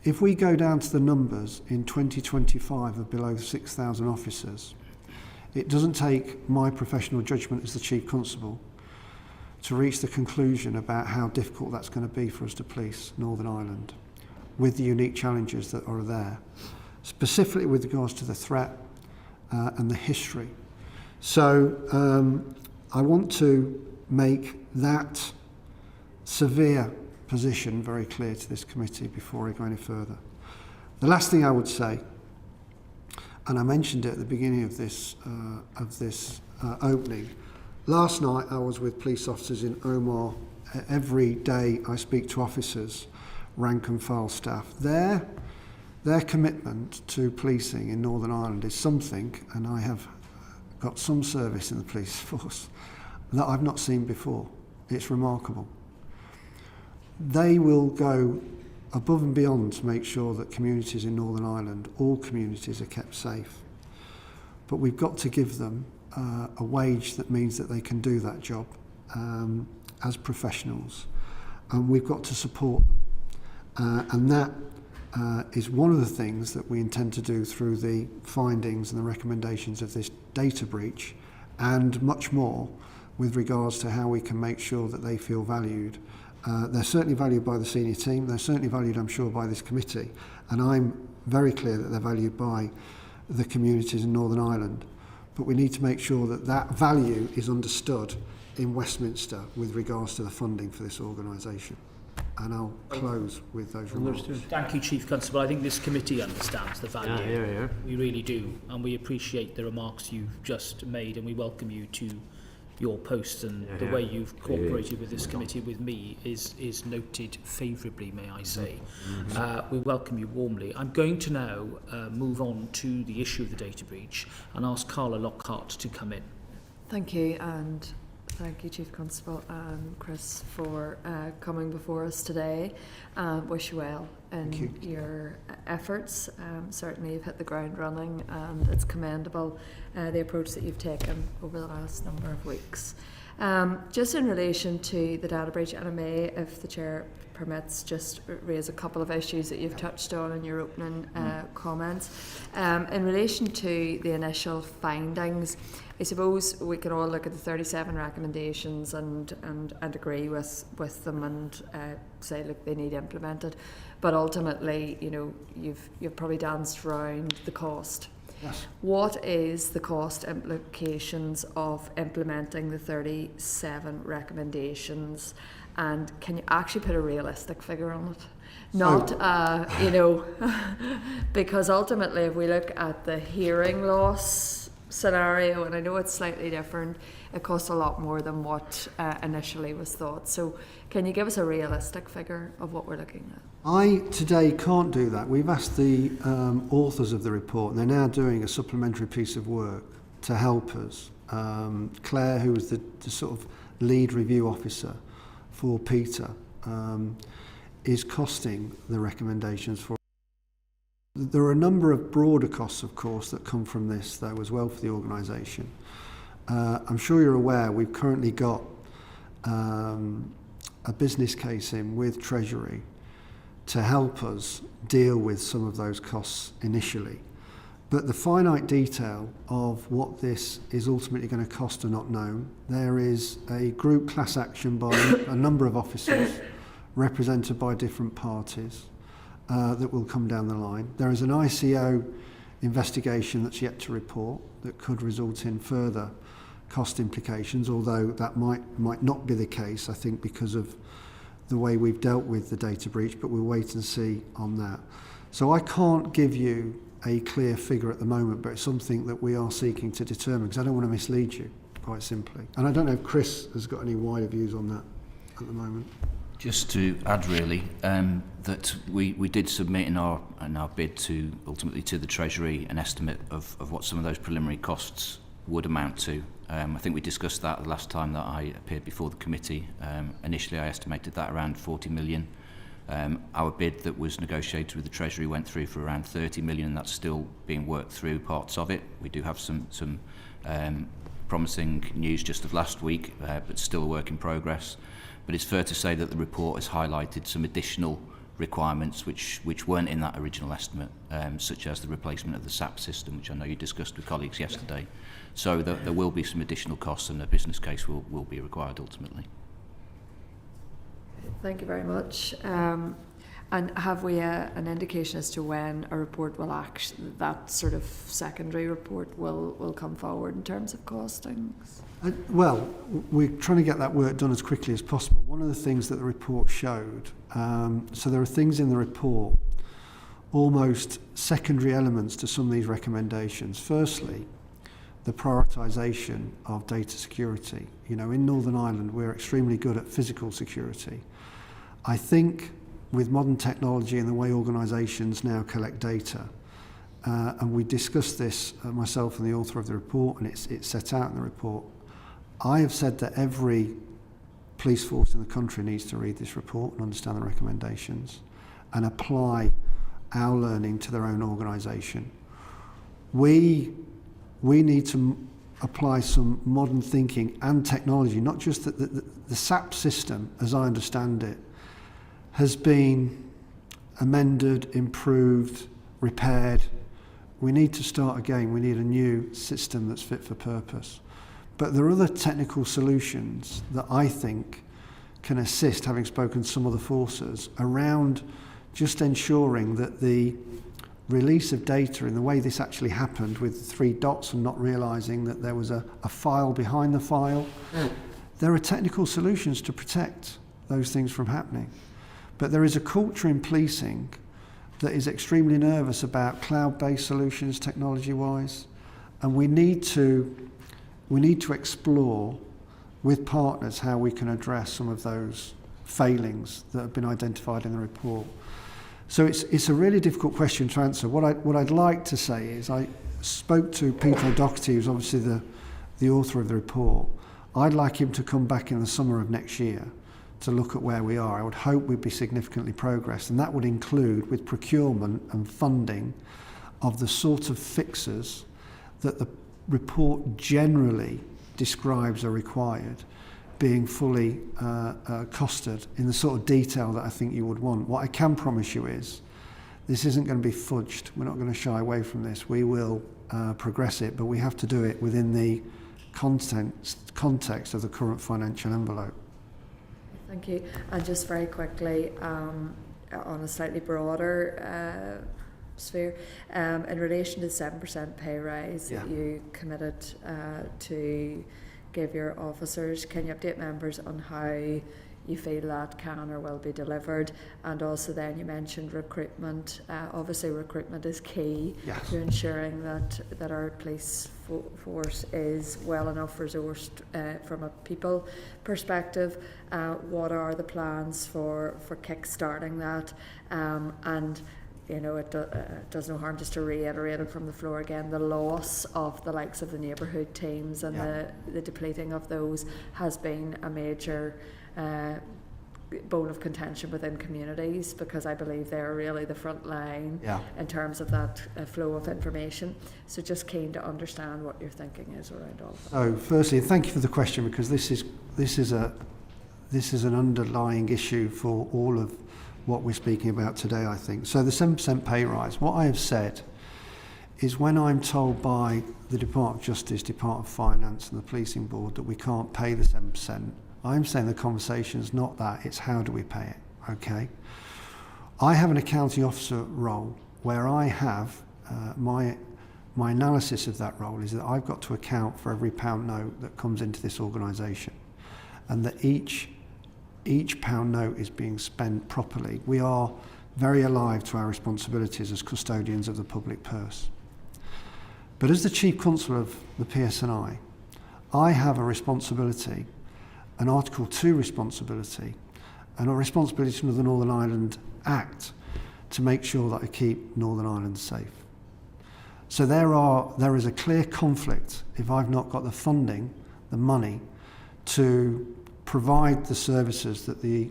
If we go down to the numbers in 2025 of below 6,000 officers, it doesn't take my professional judgment as the Chief Constable to reach the conclusion about how difficult that's going to be for us to police Northern Ireland, with the unique challenges that are there, specifically with regards to the threat and the history. So I want to make that severe position very clear to this committee before I go any further. The last thing I would say, and I mentioned it at the beginning of this opening, last night I was with police officers in Omagh. Every day I speak to officers, rank and file staff. Their commitment to policing in Northern Ireland is something, and I have got some service in the police force, that I've not seen before. It's remarkable. They will go above and beyond to make sure that communities in Northern Ireland, all communities, are kept safe. But we've got to give them a wage that means that they can do that job as professionals. And we've got to support them. And that is one of the things that we intend to do through the findings and the recommendations of this data breach, and much more with regards to how we can make sure that they feel valued. They're certainly valued by the senior team. They're certainly valued, I'm sure, by this committee. And I'm very clear that they're valued by the communities in Northern Ireland. But we need to make sure that that value is understood in Westminster with regards to the funding for this organisation. And I'll close with those remarks. Thank you, Chief Constable. I think this committee understands the value. We really do. And we appreciate the remarks you've just made, and we welcome you to your post, and the way you've cooperated with this committee with me is noted favourably, may I say. We welcome you warmly. I'm going to now move on to the issue of the data breach and ask Carla Lockhart to come in. Thank you, and thank you, Chief Constable and Chris, for coming before us today. Wish you well in your efforts. Certainly you've hit the ground running, and it's commendable the approach that you've taken over the last number of weeks. Just in relation to the data breach, and I may, if the Chair permits, just raise a couple of issues that you've touched on in your opening comments. In relation to the initial findings, I suppose we can all look at the 37 recommendations and agree with them and say, look, they need implemented. But ultimately, you know, you've probably danced around the cost. Yes. What is the cost implications of implementing the 37 recommendations? And can you actually put a realistic figure on it? Not, you know, because ultimately if we look at the hearing loss scenario, and I know it's slightly different, it costs a lot more than what initially was thought. So can you give us a realistic figure of what we're looking at? I today can't do that. We've asked the authors of the report, and they're now doing a supplementary piece of work to help us. Claire, who was the sort of lead review officer for Peter, is costing the recommendations for. There are a number of broader costs, of course, that come from this, though, as well for the organisation. I'm sure you're aware we've currently got a business case in with Treasury to help us deal with some of those costs initially. But the finite detail of what this is ultimately going to cost are not known. There is a group class action by a number of officers represented by different parties that will come down the line. There is an ICO investigation that's yet to report that could result in further cost implications, although that might not be the case, I think, because of the way we've dealt with the data breach, but we'll wait and see on that. So I can't give you a clear figure at the moment, but it's something that we are seeking to determine, because I don't want to mislead you, quite simply. And I don't know if Chris has got any wider views on that at the moment. Just to add, really, that we did submit in our bid to ultimately to the Treasury an estimate of what some of those preliminary costs would amount to. I think we discussed that the last time that I appeared before the committee. Initially, I estimated that around 40 million. Our bid that was negotiated with the Treasury went through for around 30 million, and that's still being worked through parts of it. We do have some promising news just of last week, but still a work in progress. But it's fair to say that the report has highlighted some additional requirements which weren't in that original estimate, such as the replacement of the SAP system, which I know you discussed with colleagues yesterday. So there will be some additional costs, and a business case will be required ultimately. Thank you very much. And have we an indication as to when a report will that sort of secondary report will come forward in terms of costings? Well, we're trying to get that work done as quickly as possible. One of the things that the report showed, so there are things in the report, almost secondary elements to some of these recommendations. Firstly, the prioritisation of data security. You know, in Northern Ireland, we're extremely good at physical security. I think with modern technology and the way organisations now collect data, and we discussed this, myself and the author of the report, and it's set out in the report, I have said that every police force in the country needs to read this report and understand the recommendations and apply our learning to their own organisation. We need to apply some modern thinking and technology, not just the SAP system, as I understand it, has been amended, improved, repaired. We need to start again. We need a new system that's fit for purpose. But there are other technical solutions that I think can assist, having spoken to some of the forces, around just ensuring that the release of data in the way this actually happened with 3 dots and not realising that there was a file behind the file. There are technical solutions to protect those things from happening. But there is a culture in policing that is extremely nervous about cloud-based solutions technology-wise, and we need to explore with partners how we can address some of those failings that have been identified in the report. So it's a really difficult question to answer. What I'd like to say is I spoke to Peter O'Doherty, who's obviously the author of the report. I'd like him to come back in the summer of next year to look at where we are. I would hope we'd be significantly progressed, and that would include with procurement and funding of the sort of fixes that the report generally describes are required, being fully costed in the sort of detail that I think you would want. What I can promise you is this isn't going to be fudged. We're not going to shy away from this. We will progress it, but we have to do it within the context of the current financial envelope. Thank you. And just very quickly, on a slightly broader sphere, in relation to the 7% pay rise that you committed to give your officers, can you update members on how you feel that can or will be delivered. And also then you mentioned recruitment. Obviously recruitment is key to ensuring that our police force is well enough resourced from a people perspective. What are the plans for kick-starting that? And you know, it does no harm just to reiterate it from the floor again. The loss of the likes of the neighbourhood teams and the depleting of those has been a major bone of contention within communities, because I believe they're really the front line in terms of that flow of information. So just keen to understand what your thinking is around all of that. So firstly, thank you for the question, because this is an underlying issue for all of what we're speaking about today, I think. So the 7% pay rise, what I have said is, when I'm told by the Department of Justice, Department of Finance and the Policing Board that we can't pay the 7%, I'm saying the conversation is not that, it's how do we pay it, okay? I have an accounting officer role where I have, my analysis of that role is that I've got to account for every pound note that comes into this organisation, and that each pound note is being spent properly. We are very alive to our responsibilities as custodians of the public purse. But as the Chief Constable of the PSNI, I have a responsibility, an Article 2 responsibility, and a responsibility under the Northern Ireland Act to make sure that I keep Northern Ireland safe. So there is a clear conflict if I've not got the funding, the money, to provide the services that the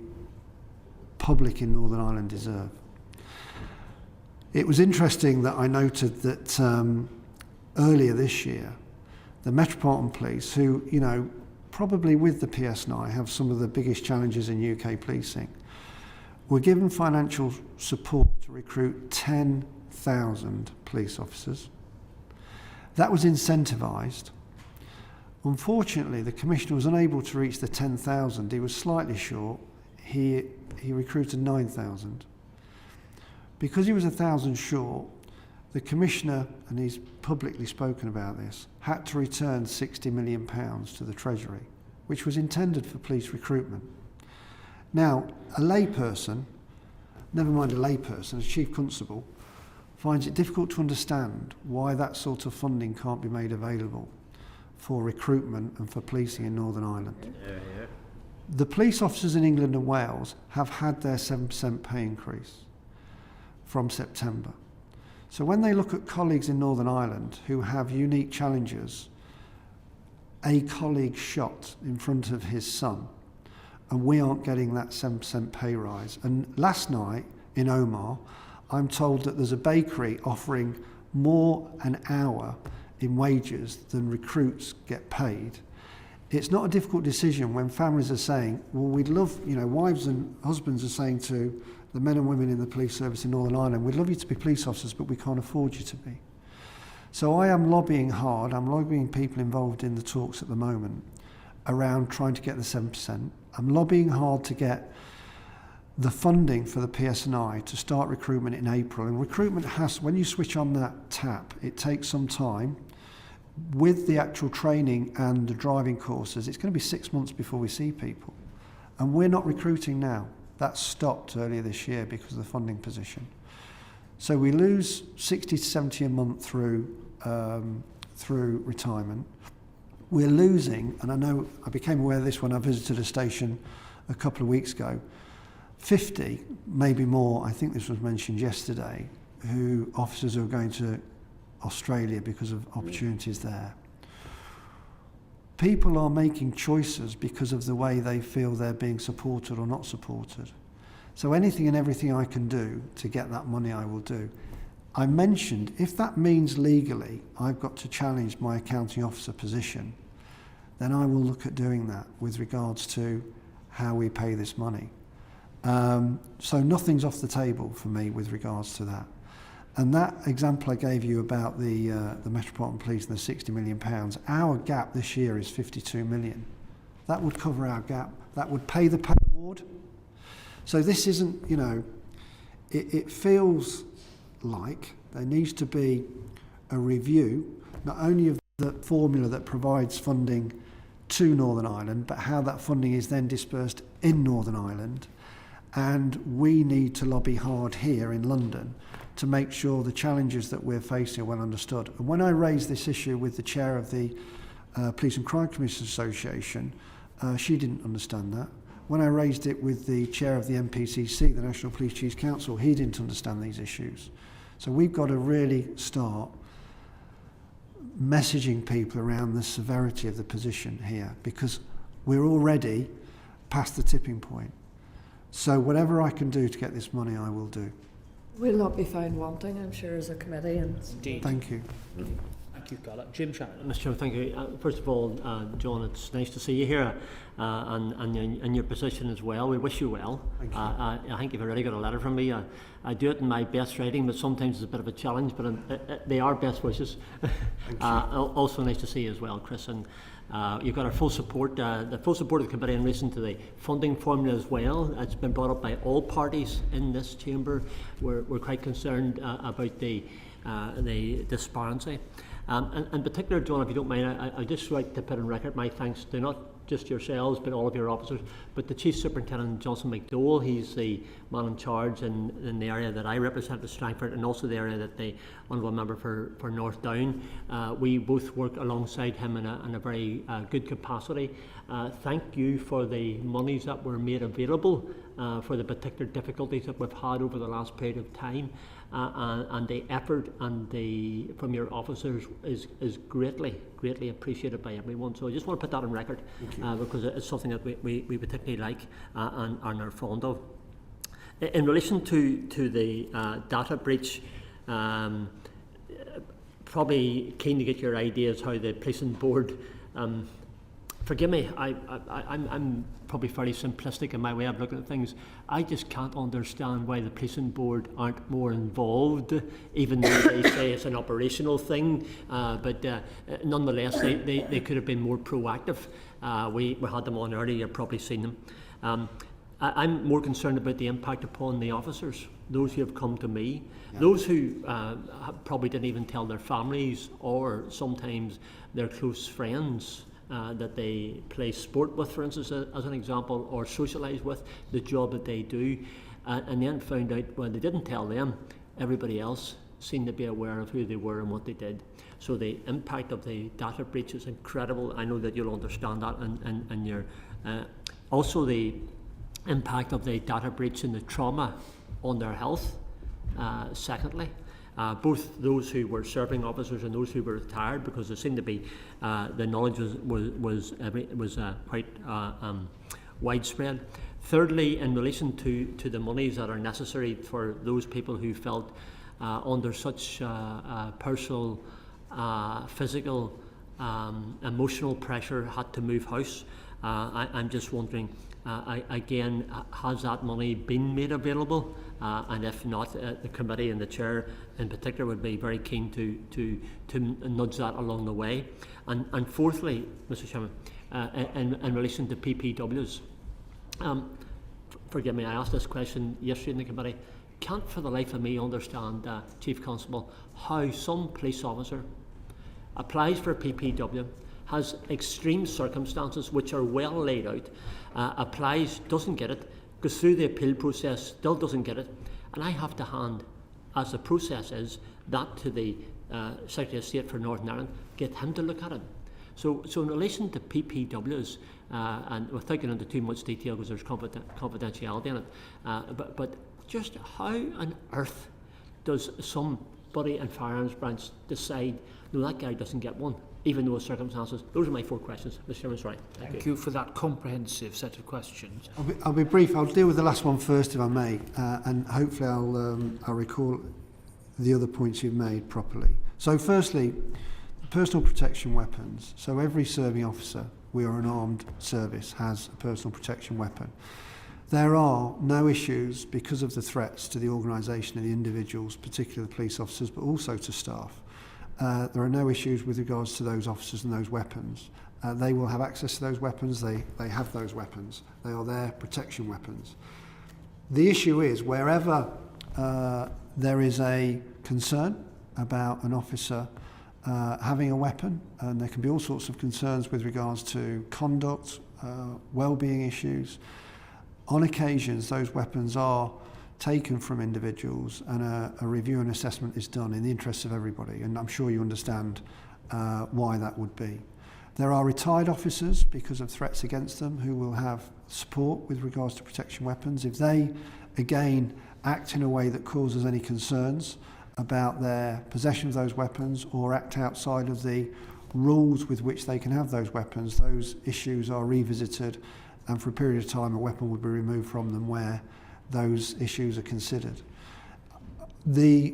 public in Northern Ireland deserve. It was interesting that I noted that earlier this year, the Metropolitan Police, who, you know, probably with the PSNI have some of the biggest challenges in UK policing, were given financial support to recruit 10,000 police officers. That was incentivised. Unfortunately, the Commissioner was unable to reach the 10,000. He was slightly short. He recruited 9,000. Because he was 1,000 short, the Commissioner, and he's publicly spoken about this, had to return £60 million to the Treasury, which was intended for police recruitment. Now, a layperson, never mind a layperson, as Chief Constable, finds it difficult to understand why that sort of funding can't be made available for recruitment and for policing in Northern Ireland. The police officers in England and Wales have had their 7% pay increase from September. So when they look at colleagues in Northern Ireland who have unique challenges, a colleague shot in front of his son, and we aren't getting that 7% pay rise. And last night in Omagh, I'm told that there's a bakery offering more an hour in wages than recruits get paid. It's not a difficult decision when families are saying, well, we'd love, you know, wives and husbands are saying to the men and women in the police service in Northern Ireland, we'd love you to be police officers, but we can't afford you to be. So I am lobbying hard, I'm lobbying people involved in the talks at the moment around trying to get the 7%. I'm lobbying hard to get the funding for the PSNI to start recruitment in April. And recruitment has, when you switch on that tap, it takes some time. With the actual training and the driving courses, it's going to be 6 months before we see people. And we're not recruiting now. That stopped earlier this year because of the funding position. So we lose 60 to 70 a month through retirement. We're losing, and I know I became aware of this when I visited a station a couple of weeks ago, 50, maybe more, I think this was mentioned yesterday, officers who are going to Australia because of opportunities there. People are making choices because of the way they feel they're being supported or not supported. So anything and everything I can do to get that money, I will do. I mentioned, if that means legally I've got to challenge my accounting officer position, then I will look at doing that with regards to how we pay this money. So nothing's off the table for me with regards to that. And that example I gave you about the Metropolitan Police and the £60 million, our gap this year is 52 million. That would cover our gap. That would pay the pay award. So this isn't, you know, it feels like there needs to be a review, not only of the formula that provides funding to Northern Ireland, but how that funding is then dispersed in Northern Ireland. And we need to lobby hard here in London to make sure the challenges that we're facing are well understood. And when I raised this issue with the chair of the Police and Crime Commissioners Association, she didn't understand that. When I raised it with the chair of the NPCC, the National Police Chiefs Council, he didn't understand these issues. So we've got to really start messaging people around the severity of the position here, because we're already past the tipping point. So whatever I can do to get this money, I will do. We'll not be found wanting, I'm sure, as a committee. And Indeed. Thank you. Thank you, Carla. Jim Shannon. Mr. Chairman, thank you. First of all, John, it's nice to see you here and in your position as well. We wish you well. Thank you. I think you've already got a letter from me. I do it in my best writing, but sometimes it's a bit of a challenge, but they are best wishes. Thank you. Also nice to see you as well, Chris. And you've got our full support, the full support of the committee in relation to the funding formula as well. It's been brought up by all parties in this chamber. We're quite concerned about the disparity. In particular, John, if you don't mind, I'd just like to put on record my thanks to not just yourselves, but all of your officers, but the Chief Superintendent, Johnson McDowell. He's the man in charge in the area that I represent at Strangford, and also the area that the Honourable Member for North Down. We both work alongside him in a very good capacity. Thank you for the monies that were made available for the particular difficulties that we've had over the last period of time. And the effort from your officers is greatly appreciated by everyone. So I just want to put that on record because it's something that we particularly like and are fond of. In relation to the data breach, probably keen to get your ideas how the policing board. Forgive me, I'm probably fairly simplistic in my way of looking at things. I just can't understand why the policing board aren't more involved, even though they say it's an operational thing. But nonetheless, they could have been more proactive. We had them on earlier, you've probably seen them. I'm more concerned about the impact upon the officers, those who have come to me, those who probably didn't even tell their families or sometimes their close friends. That they play sport with, for instance, as an example, or socialise with, the job that they do, and then found out when they didn't tell them, everybody else seemed to be aware of who they were and what they did. So the impact of the data breach is incredible. I know that you'll understand that, and your also the impact of the data breach and the trauma on their health. Secondly. Both those who were serving officers and those who were retired, because there seemed to be the knowledge was quite widespread. Thirdly, in relation to the monies that are necessary for those people who felt under such personal, physical, emotional pressure had to move house. I'm just wondering, again, has that money been made available? And if not, the committee and the chair in particular would be very keen to nudge that along the way. And fourthly, Mr. Chairman, in relation to PPWs, forgive me, I asked this question yesterday in the committee. Can't for the life of me understand, Chief Constable, how some police officer applies for a PPW, has extreme circumstances which are well laid out, applies, doesn't get it, goes through the appeal process, still doesn't get it, and I have to hand, as the process is, that to the Secretary of State for Northern Ireland, get him to look at it. So in relation to PPWs, and without getting into too much detail because there's confidentiality in it, but just how on earth does somebody in Firearms Branch decide, no, that guy doesn't get one, even though circumstances? Those are my 4 questions, Mr. Chairman. Sorry. Thank you for that comprehensive set of questions. I'll be brief. I'll deal with the last one first, if I may, and hopefully I'll recall the other points you've made properly. So firstly, personal protection weapons. So every serving officer, we are an armed service, has a personal protection weapon. There are no issues because of the threats to the organisation of the individuals, particularly the police officers, but also to staff. There are no issues with regards to those officers and those weapons. They will have access to those weapons. They have those weapons. They are their protection weapons. The issue is wherever there is a concern about an officer having a weapon, and there can be all sorts of concerns with regards to conduct, well-being issues. On occasions, those weapons are taken from individuals, and a review and assessment is done in the interests of everybody, and I'm sure you understand why that would be. There are retired officers, because of threats against them, who will have support with regards to protection weapons. If they, again, act in a way that causes any concerns about their possession of those weapons or act outside of the rules with which they can have those weapons, those issues are revisited, and for a period of time a weapon would be removed from them where those issues are considered. The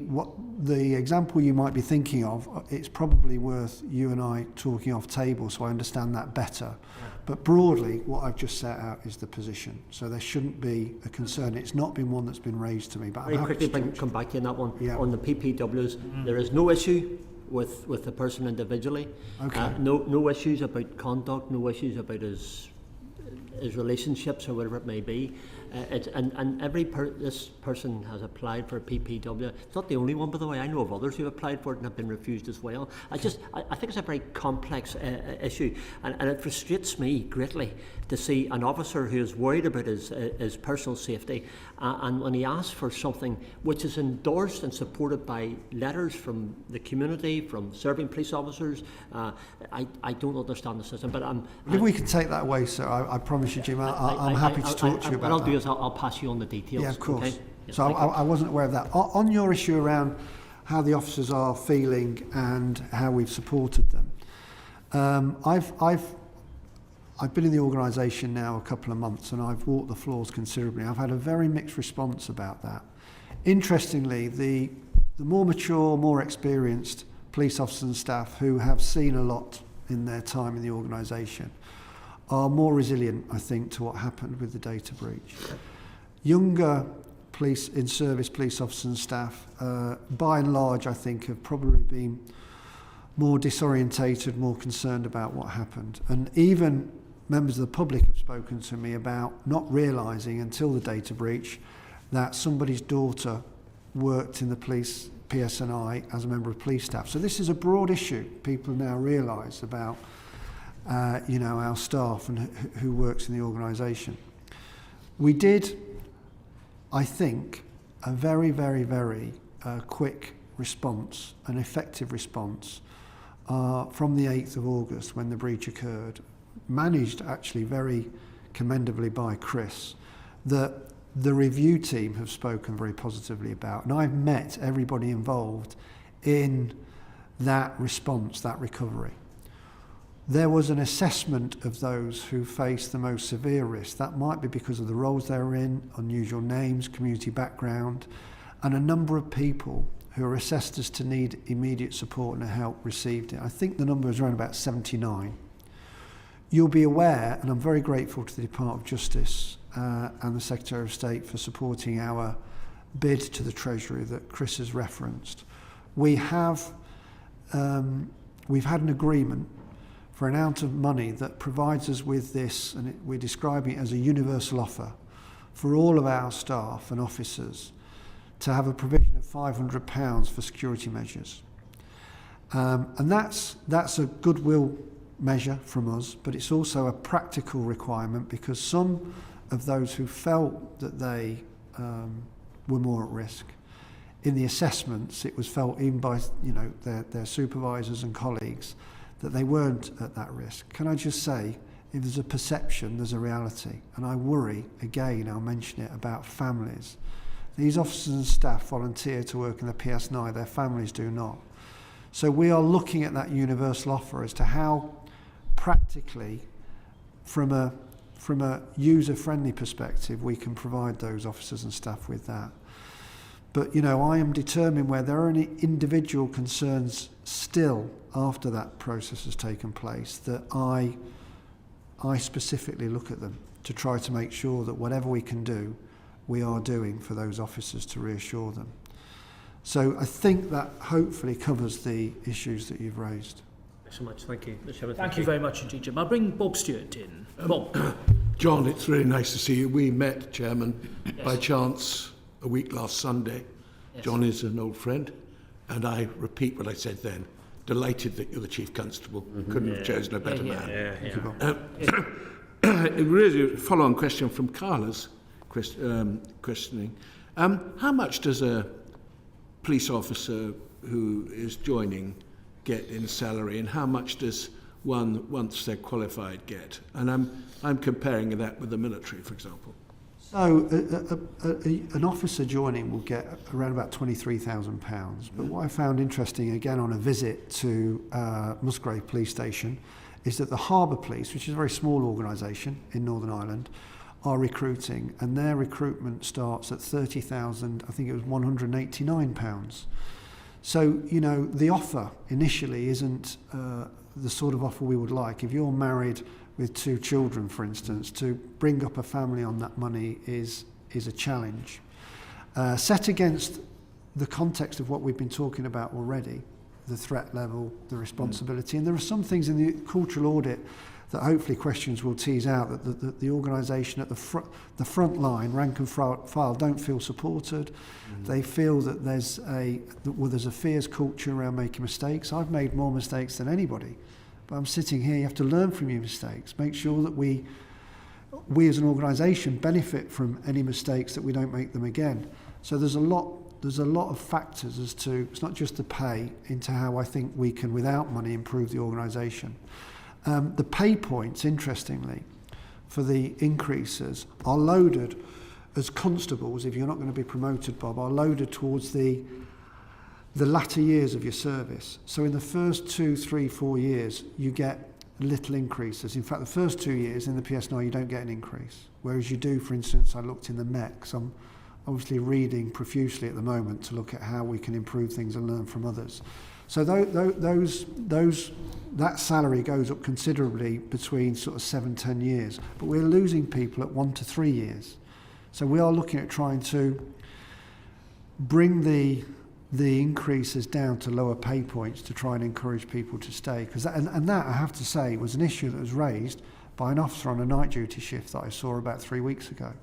example you might be thinking of, it's probably worth you and I talking off table so I understand that better. Yeah. But broadly, what I've just set out is the position. So there shouldn't be a concern. It's not been one that's been raised to me. But very quickly, if I can come back to you on that one. Yeah. On the PPWs, there is no issue with the person individually. Okay. No issues about conduct, no issues about his relationships or whatever it may be. This person has applied for a PPW. It's not the only one, by the way. I know of others who have applied for it and have been refused as well. I think it's a very complex issue, and it frustrates me greatly to see an officer who is worried about his personal safety, and when he asks for something which is endorsed and supported by letters from the community, from serving police officers, I don't understand the system. But if we can take that away, sir, I promise you, Jim, I'm happy to talk to you about that. What I'll do is I'll pass you on the details. Yeah, of course. Okay? Yeah, so I wasn't aware of that. On your issue around how the officers are feeling and how we've supported them, I've been in the organisation now a couple of months, and I've walked the floors considerably. I've had a very mixed response about that. Interestingly, the more mature, more experienced police officers and staff who have seen a lot in their time in the organisation are more resilient, I think, to what happened with the data breach. Younger police in-service police officers and staff, by and large, I think, have probably been more disorientated, more concerned about what happened. And even members of the public have spoken to me about not realising until the data breach that somebody's daughter worked in the police PSNI as a member of police staff. So this is a broad issue. People now realise about our staff and who works in the organisation. We did, I think, a very, very, very quick response, an effective response from the 8th of August when the breach occurred, managed actually very commendably by Chris, that the review team have spoken very positively about. And I've met everybody involved in that response, that recovery. There was an assessment of those who faced the most severe risk. That might be because of the roles they're in, unusual names, community background, and a number of people who are assessed as to need immediate support and help received it. I think the number is around about 79. You'll be aware, and I'm very grateful to the Department of Justice and the Secretary of State for supporting our bid to the Treasury that Chris has referenced. We've had an agreement for an amount of money that provides us with this, and we're describing it as a universal offer for all of our staff and officers to have a provision of £500 for security measures. And that's a goodwill measure from us, but it's also a practical requirement because some of those who felt that they were more at risk, in the assessments it was felt even by their supervisors and colleagues that they weren't at that risk. Can I just say, if there's a perception, there's a reality. And I worry, again, I'll mention it, about families. These officers and staff volunteer to work in the PSNI, their families do not. So we are looking at that universal offer as to how practically, from a user-friendly perspective, we can provide those officers and staff with that. But, I am determined where there are any individual concerns still after that process has taken place, that I specifically look at them to try to make sure that whatever we can do, we are doing for those officers to reassure them. So I think that hopefully covers the issues that you've raised. Thanks so much. Thank you. Thank you very much indeed, Jim. I'll bring Bob Stewart in. Bob. John, it's really nice to see you. We met, Chairman, by chance a week last Sunday. Yes. John is an old friend, and I repeat what I said then. delighted that you're the Chief Constable. Couldn't have chosen a better man. A really follow-on question from Carla's questioning. How much does a police officer who is joining get in salary, and how much does one, once they're qualified, get? And I'm comparing that with the military, for example. So an officer joining will get around about £23,000. But what I found interesting, again, on a visit to Musgrave Police Station, is that the Harbour Police, which is a very small organisation in Northern Ireland, are recruiting, and their recruitment starts at £30,000, I think it was £189. So, you know, the offer initially isn't the sort of offer we would like. If you're married with 2 children, for instance, to bring up a family on that money is a challenge. Set against the context of what we've been talking about already, the threat level, the responsibility, and there are some things in the cultural audit that hopefully questions will tease out, that the organisation at the front line, rank and file, don't feel supported. They feel that there's a fears culture around making mistakes. I've made more mistakes than anybody, but I'm sitting here, you have to learn from your mistakes. Make sure that we as an organisation benefit from any mistakes, that we don't make them again. So there's a lot of factors as to, it's not just the pay, into how I think we can, without money, improve the organisation. The pay points, interestingly, for the increases are loaded as constables, if you're not going to be promoted, Bob, are loaded towards the latter years of your service. So in the first 2, 3, 4 years, you get little increases. In fact, the first 2 years in the PSNI, you don't get an increase. Whereas you do, for instance, I looked in the MECs. I'm obviously reading profusely at the moment to look at how we can improve things and learn from others. So that salary goes up considerably between sort of 7-10 years, but we're losing people at 1 to 3 years. So we are looking at trying to bring the increases down to lower pay points to try and encourage people to stay. Because that, I have to say, was an issue that was raised by an officer on a night duty shift that I saw about 3 weeks ago.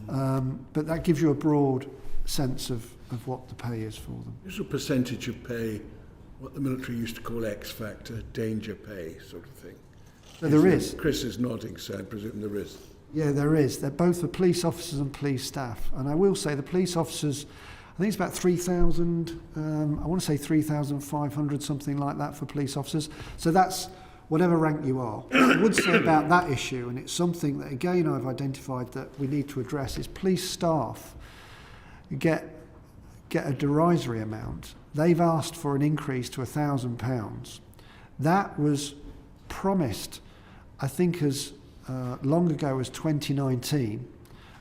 But that gives you a broad sense of what the pay is for them. Is a percentage of pay what the military used to call X factor, danger pay sort of thing? So there is. Chris is nodding, so I presume there is. Yeah, there is. They're both for police officers and police staff. And I will say the police officers, I think it's about 3,000, I want to say 3,500, something like that for police officers. So that's whatever rank you are. What I would say about that issue, and it's something that, again, I've identified that we need to address, is police staff get a derisory amount. They've asked for an increase to £1,000. That was promised, I think, as long ago as 2019,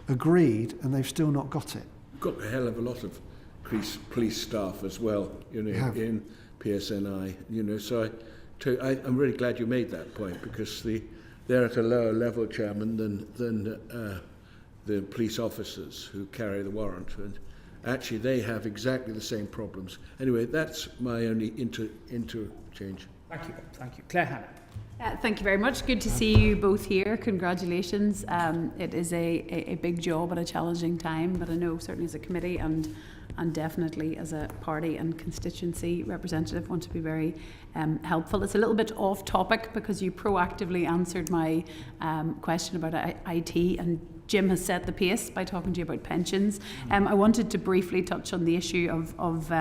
agreed, and they've still not got it. We've got a hell of a lot of police staff as well, you know, in PSNI, you know, so I'm really glad you made that point, because they're at a lower level, Chairman, than the police officers who carry the warrant, and actually they have exactly the same problems. Anyway, that's my only interchange. Thank you. Claire Hannah. Thank you very much. Good to see you both here. Congratulations. It is a big job at a challenging time, but I know certainly as a committee and definitely as a party and constituency representative want to be very helpful. It's a little bit off topic because you proactively answered my question about IT, and Jim has set the pace by talking to you about pensions. I wanted to briefly touch on the issue of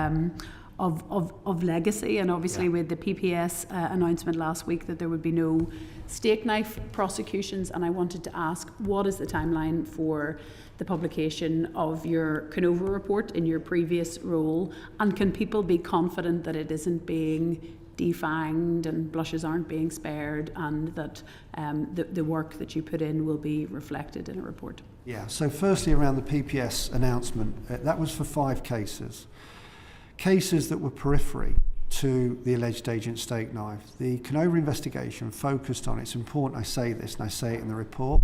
legacy, and obviously with the PPS announcement last week that there would be no steak knife prosecutions, and I wanted to ask, what is the timeline for the publication of your Canova report in your previous role, and can people be confident that it isn't being defanged and blushes aren't being spared, and that the work that you put in will be reflected in a report? Yeah, so firstly around the PPS announcement, that was for 5 cases that were periphery to the alleged agent steak knife. The Canova investigation focused on, it's important I say this and I say it in the report,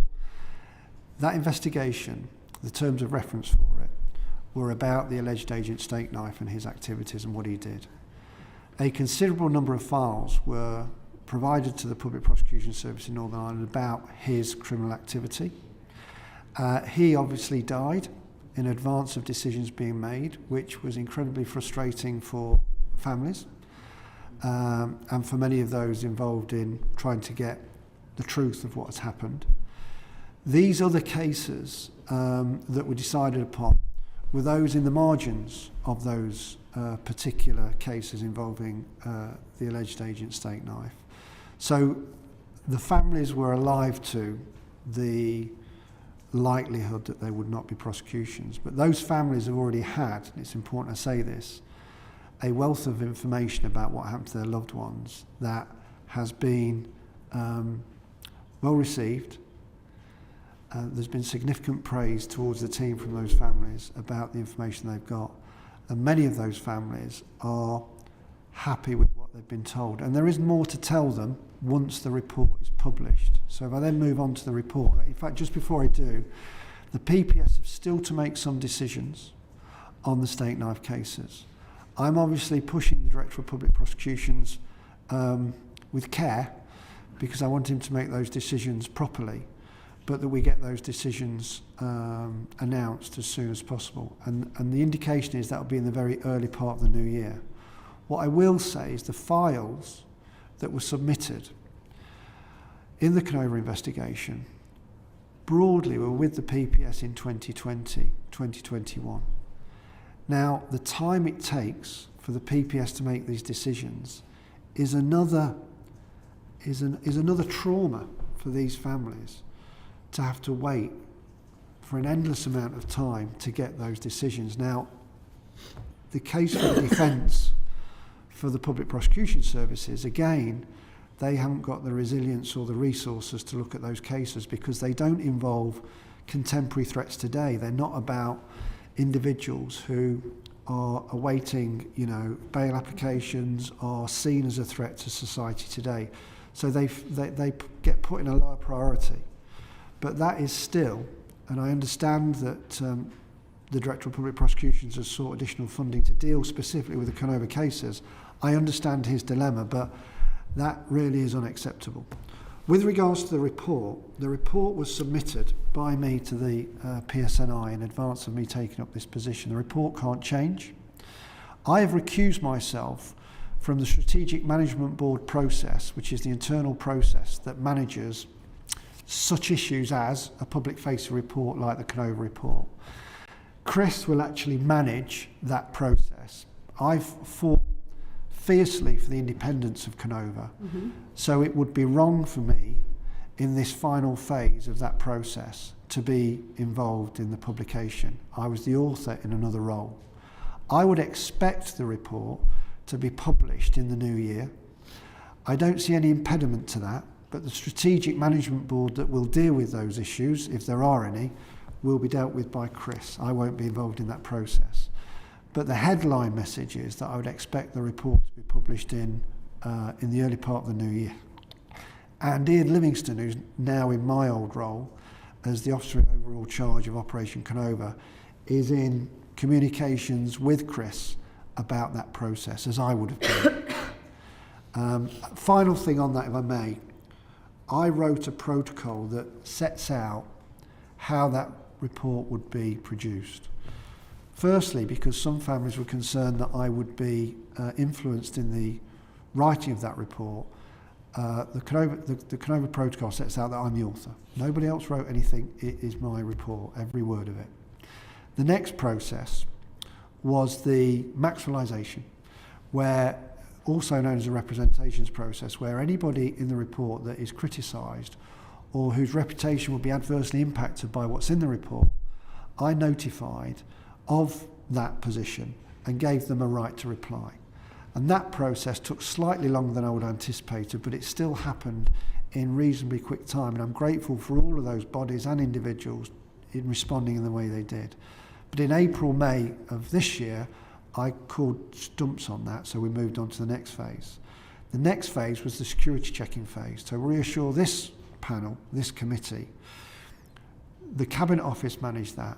that investigation, the terms of reference for it, were about the alleged agent steak knife and his activities and what he did. A considerable number of files were provided to the Public Prosecution Service in Northern Ireland about his criminal activity. He obviously died in advance of decisions being made, which was incredibly frustrating for families. and for many of those involved in trying to get the truth of what has happened. These other cases that were decided upon were those in the margins of those particular cases involving the alleged agent steak knife. So the families were alive to the likelihood that there would not be prosecutions, but those families have already had, and it's important I say this, a wealth of information about what happened to their loved ones that has been well received. There's been significant praise towards the team from those families about the information they've got, and many of those families are happy with what they've been told, and there is more to tell them once the report is published. So if I then move on to the report, in fact just before I do, the PPS have still to make some decisions on the steak knife cases. I'm obviously pushing the Director of Public Prosecutions with care, because I want him to make those decisions properly, but that we get those decisions announced as soon as possible. And the indication is that will be in the very early part of the new year. What I will say is the files that were submitted in the Canova investigation broadly were with the PPS in 2020, 2021. Now, the time it takes for the PPS to make these decisions is another trauma for these families, to have to wait for an endless amount of time to get those decisions. Now, the case for the defence for the public prosecution services, again, they haven't got the resilience or the resources to look at those cases because they don't involve contemporary threats today. They're not about individuals who are awaiting, bail applications, are seen as a threat to society today. So they get put in a lower priority. But that is still, and I understand that the Director of Public Prosecutions has sought additional funding to deal specifically with the Canova cases. I understand his dilemma, but that really is unacceptable. With regards to the report was submitted by me to the PSNI in advance of me taking up this position. The report can't change. I have recused myself from the Strategic Management Board process, which is the internal process that manages such issues as a public-facing report like the Canova report. Chris will actually manage that process. I've fought fiercely for the independence of Canova, so it would be wrong for me in this final phase of that process to be involved in the publication. I was the author in another role. I would expect the report to be published in the new year. I don't see any impediment to that, but the Strategic Management Board that will deal with those issues, if there are any, will be dealt with by Chris. I won't be involved in that process. But the headline message is that I would expect the report to be published in the early part of the new year. And Ian Livingston, who's now in my old role as the Officer in Overall Charge of Operation Canova, is in communications with Chris about that process, as I would have been. Final thing on that, if I may, I wrote a protocol that sets out how that report would be produced. Firstly, because some families were concerned that I would be influenced in the writing of that report, the Canova protocol sets out that I'm the author. Nobody else wrote anything. It is my report, every word of it. The next process was the maximalisation, where, also known as the representations process, where anybody in the report that is criticised or whose reputation will be adversely impacted by what's in the report, I notified of that position and gave them a right to reply. And that process took slightly longer than I would have anticipated, but it still happened in reasonably quick time, and I'm grateful for all of those bodies and individuals in responding in the way they did. But in April, May of this year, I called stumps on that, so we moved on to the next phase. The next phase was the security checking phase. To reassure this panel, this committee, the Cabinet Office managed that,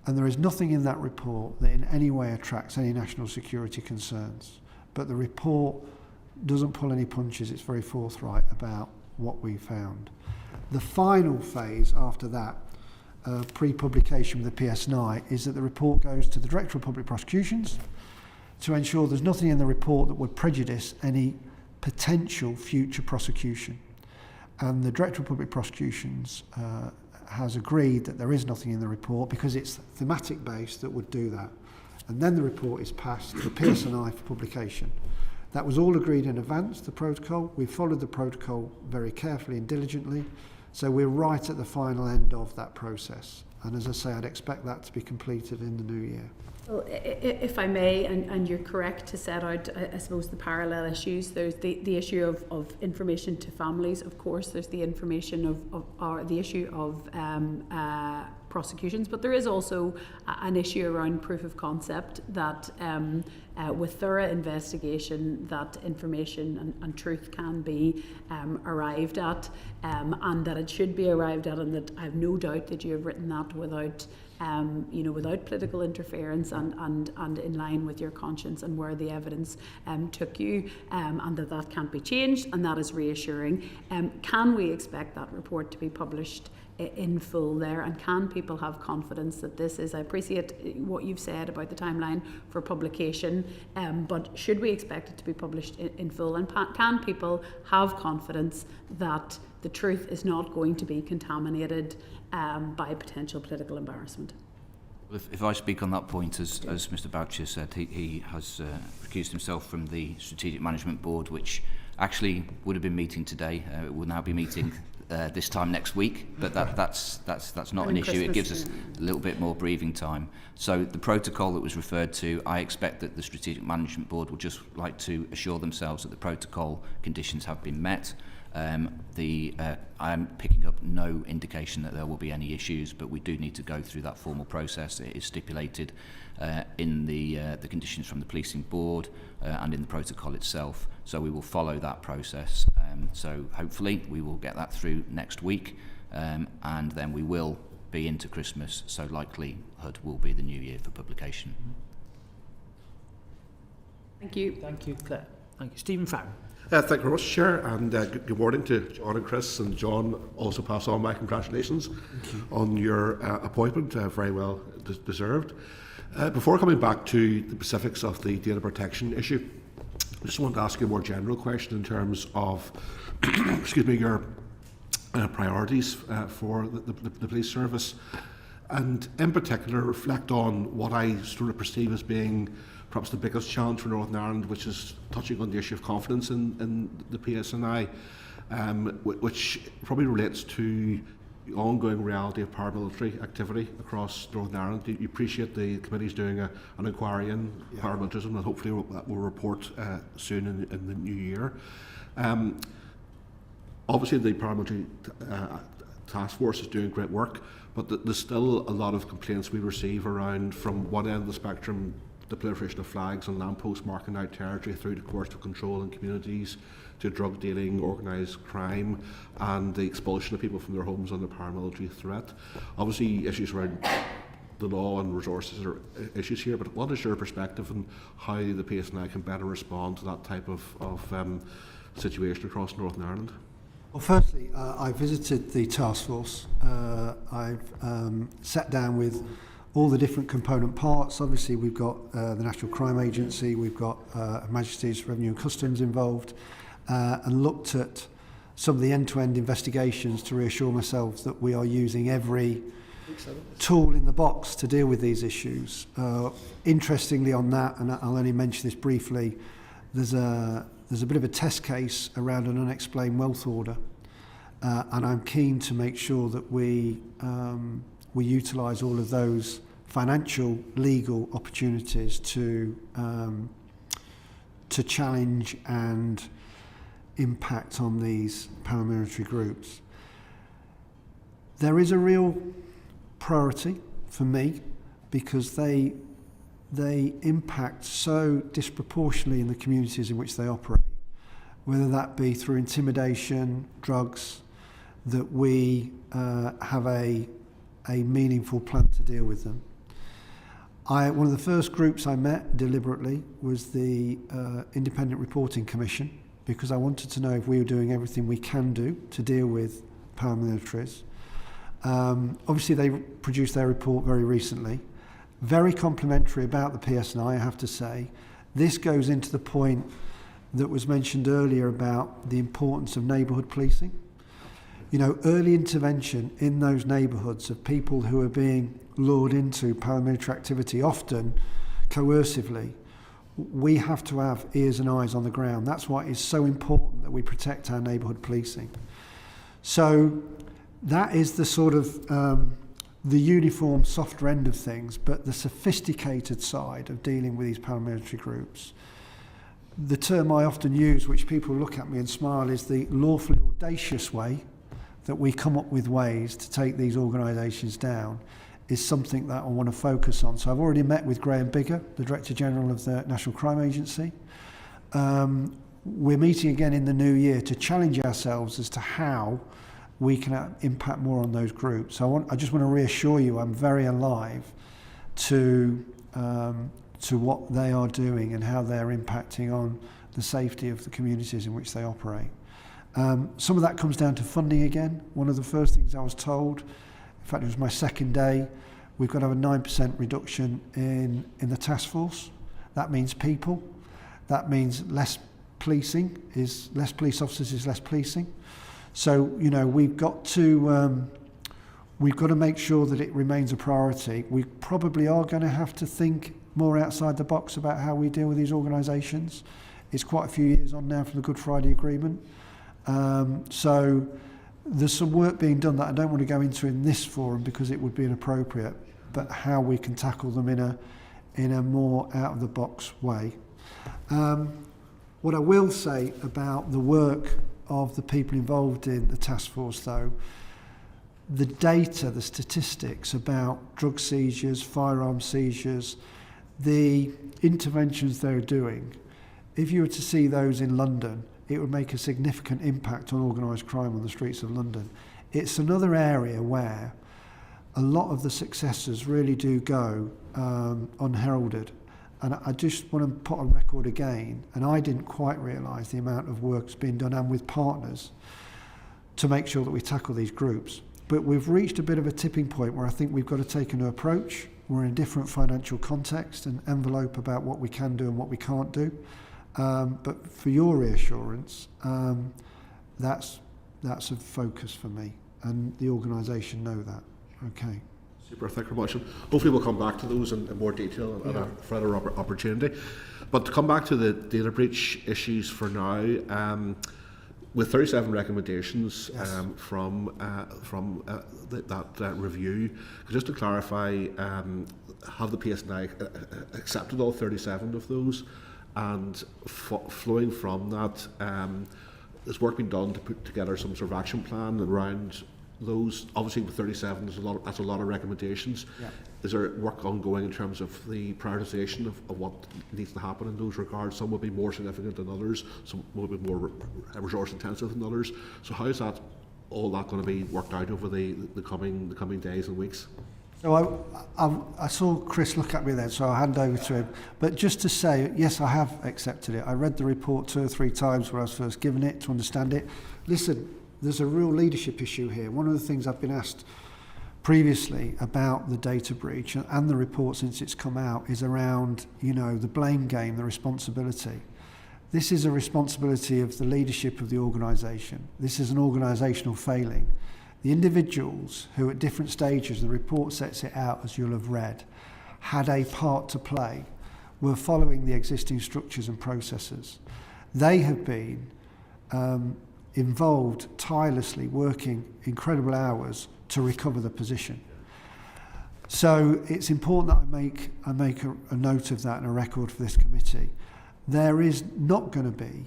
and there is nothing in that report that in any way attracts any national security concerns. But the report doesn't pull any punches, it's very forthright about what we found. The final phase after that, pre-publication with the PSNI, is that the report goes to the Director of Public Prosecutions, to ensure there's nothing in the report that would prejudice any potential future prosecution. And the Director of Public Prosecutions has agreed that there is nothing in the report because it's thematic based that would do that. And then the report is passed to the PSNI for publication. That was all agreed in advance, the protocol. We followed the protocol very carefully and diligently. So we're right at the final end of that process. And as I say, I'd expect that to be completed in the new year. Well, if I may, and you're correct to set out, I suppose, the parallel issues. There's the issue of information to families, of course. There's the information or the issue of prosecutions, but there is also an issue around proof of concept that with thorough investigation, that information and truth can be arrived at, and that it should be arrived at, and that I have no doubt that you have written that without without political interference and in line with your conscience and where the evidence took you, and that can't be changed, and that is reassuring. Can we expect that report to be published in full there, and can people have confidence that this is, I appreciate what you've said about the timeline for publication, but should we expect it to be published in full, and can people have confidence that the truth is not going to be contaminated by potential political embarrassment? If I speak on that point, as Mr. Boucher said, he has recused himself from the Strategic Management Board, which actually would have been meeting today. It will now be meeting this time next week, but that's not an issue. It gives us a little bit more breathing time. So the protocol that was referred to, I expect that the Strategic Management Board will just like to assure themselves that the protocol conditions have been met. I'm picking up no indication that there will be any issues, but we do need to go through that formal process. It is stipulated in the conditions from the Policing Board and in the protocol itself. So we will follow that process. So hopefully we will get that through next week, and then we will be into Christmas. So likelihood will be the new year for publication. Thank you. Thank you, Claire. Thank you. Stephen Farron. Thank you very much, Chair, and good morning to John and Chris. And John, also pass on my congratulations on your appointment, very well deserved. Before coming back to the specifics of the data protection issue, I just want to ask you a more general question in terms of excuse me, your priorities for the police service, and in particular reflect on what I sort of perceive as being perhaps the biggest challenge for Northern Ireland, which is touching on the issue of confidence in the PSNI, which probably relates to the ongoing reality of paramilitary activity across Northern Ireland. You appreciate the committee's doing an inquiry in paramilitarism, and hopefully that will report soon in the new year. Obviously the paramilitary task force is doing great work, but there's still a lot of complaints we receive around, from one end of the spectrum, the proliferation of flags and lampposts marking out territory, through to coercive control in communities, to drug dealing, organised crime, and the expulsion of people from their homes under paramilitary threat. Obviously issues around the law and resources are issues here, but what is your perspective on how the PSNI can better respond to that type of situation across Northern Ireland? Well, firstly, I visited the task force. I've sat down with all the different component parts. Obviously, we've got the National Crime Agency, we've got Majesty's Revenue and Customs involved, and looked at some of the end-to-end investigations to reassure myself that we are using every tool in the box to deal with these issues. Interestingly on that, and I'll only mention this briefly, there's a bit of a test case around an unexplained wealth order, and I'm keen to make sure that we utilise all of those financial, legal opportunities to challenge and impact on these paramilitary groups. There is a real priority for me because they impact so disproportionately in the communities in which they operate, whether that be through intimidation, drugs, that we have a meaningful plan to deal with them. One of the first groups I met deliberately was the Independent Reporting Commission, because I wanted to know if we were doing everything we can do to deal with paramilitaries. Obviously they produced their report very recently, very complimentary about the PSNI, I have to say, This goes into the point that was mentioned earlier about the importance of neighbourhood policing. You know, early intervention in those neighbourhoods of people who are being lured into paramilitary activity, often coercively. We have to have ears and eyes on the ground. That's why it's so important that we protect our neighbourhood policing. So that is the sort of the uniform, softer end of things, but the sophisticated side of dealing with these paramilitary groups. The term I often use, which people look at me and smile, is the lawfully audacious way that we come up with ways to take these organisations down, is something that I want to focus on. So I've already met with Graham Bigger, the Director General of the National Crime Agency. We're meeting again in the new year to challenge ourselves as to how we can impact more on those groups. So I just want to reassure you I'm very alive to what they are doing and how they're impacting on the safety of the communities in which they operate. Some of that comes down to funding again. One of the first things I was told, in fact it was my second day, we've got to have a 9% reduction in the task force. That means people. That means less policing, is less police officers is less policing. So, you know, we've got to make sure that it remains a priority. We probably are going to have to think more outside the box about how we deal with these organisations. It's quite a few years on now from the Good Friday Agreement. So there's some work being done that I don't want to go into in this forum because it would be inappropriate, but how we can tackle them in a more out-of-the-box way. What I will say about the work of the people involved in the task force, though, the data, the statistics about drug seizures, firearm seizures, the interventions they're doing, if you were to see those in London, it would make a significant impact on organised crime on the streets of London. It's another area where a lot of the successes really do go unheralded. And I just want to put on record again, and I didn't quite realise the amount of work that's been done and with partners to make sure that we tackle these groups. But we've reached a bit of a tipping point where I think we've got to take a new approach. We're in a different financial context and envelope about what we can do and what we can't do. But for your reassurance, that's a focus for me, and the organisation know that. Okay. Super, thank you very much. And hopefully we'll come back to those in more detail at a further opportunity. But to come back to the data breach issues for now, with 37 recommendations from that review, just to clarify, have the PSNI accepted all 37 of those? And flowing from that, there's work being done to put together some sort of action plan around those. Obviously with 37 that's a lot of recommendations. Yeah. Is there work ongoing in terms of the prioritisation of what needs to happen in those regards? Some will be more significant than others, some will be more resource intensive than others. So how is that all that going to be worked out over the coming days and weeks? So I saw Chris look at me then, so I'll hand over to him. But just to say, yes, I have accepted it. I read the report 2 or 3 times when I was first given it to understand it. Listen, there's a real leadership issue here. One of the things I've been asked previously about the data breach and the report since it's come out is around, you know, the blame game, the responsibility. This is a responsibility of the leadership of the organisation. This is an organisational failing. The individuals who at different stages, the report sets it out as you'll have read, had a part to play, were following the existing structures and processes. They have been involved tirelessly, working incredible hours to recover the position. So it's important that I make a note of that and a record for this committee. There is not going to be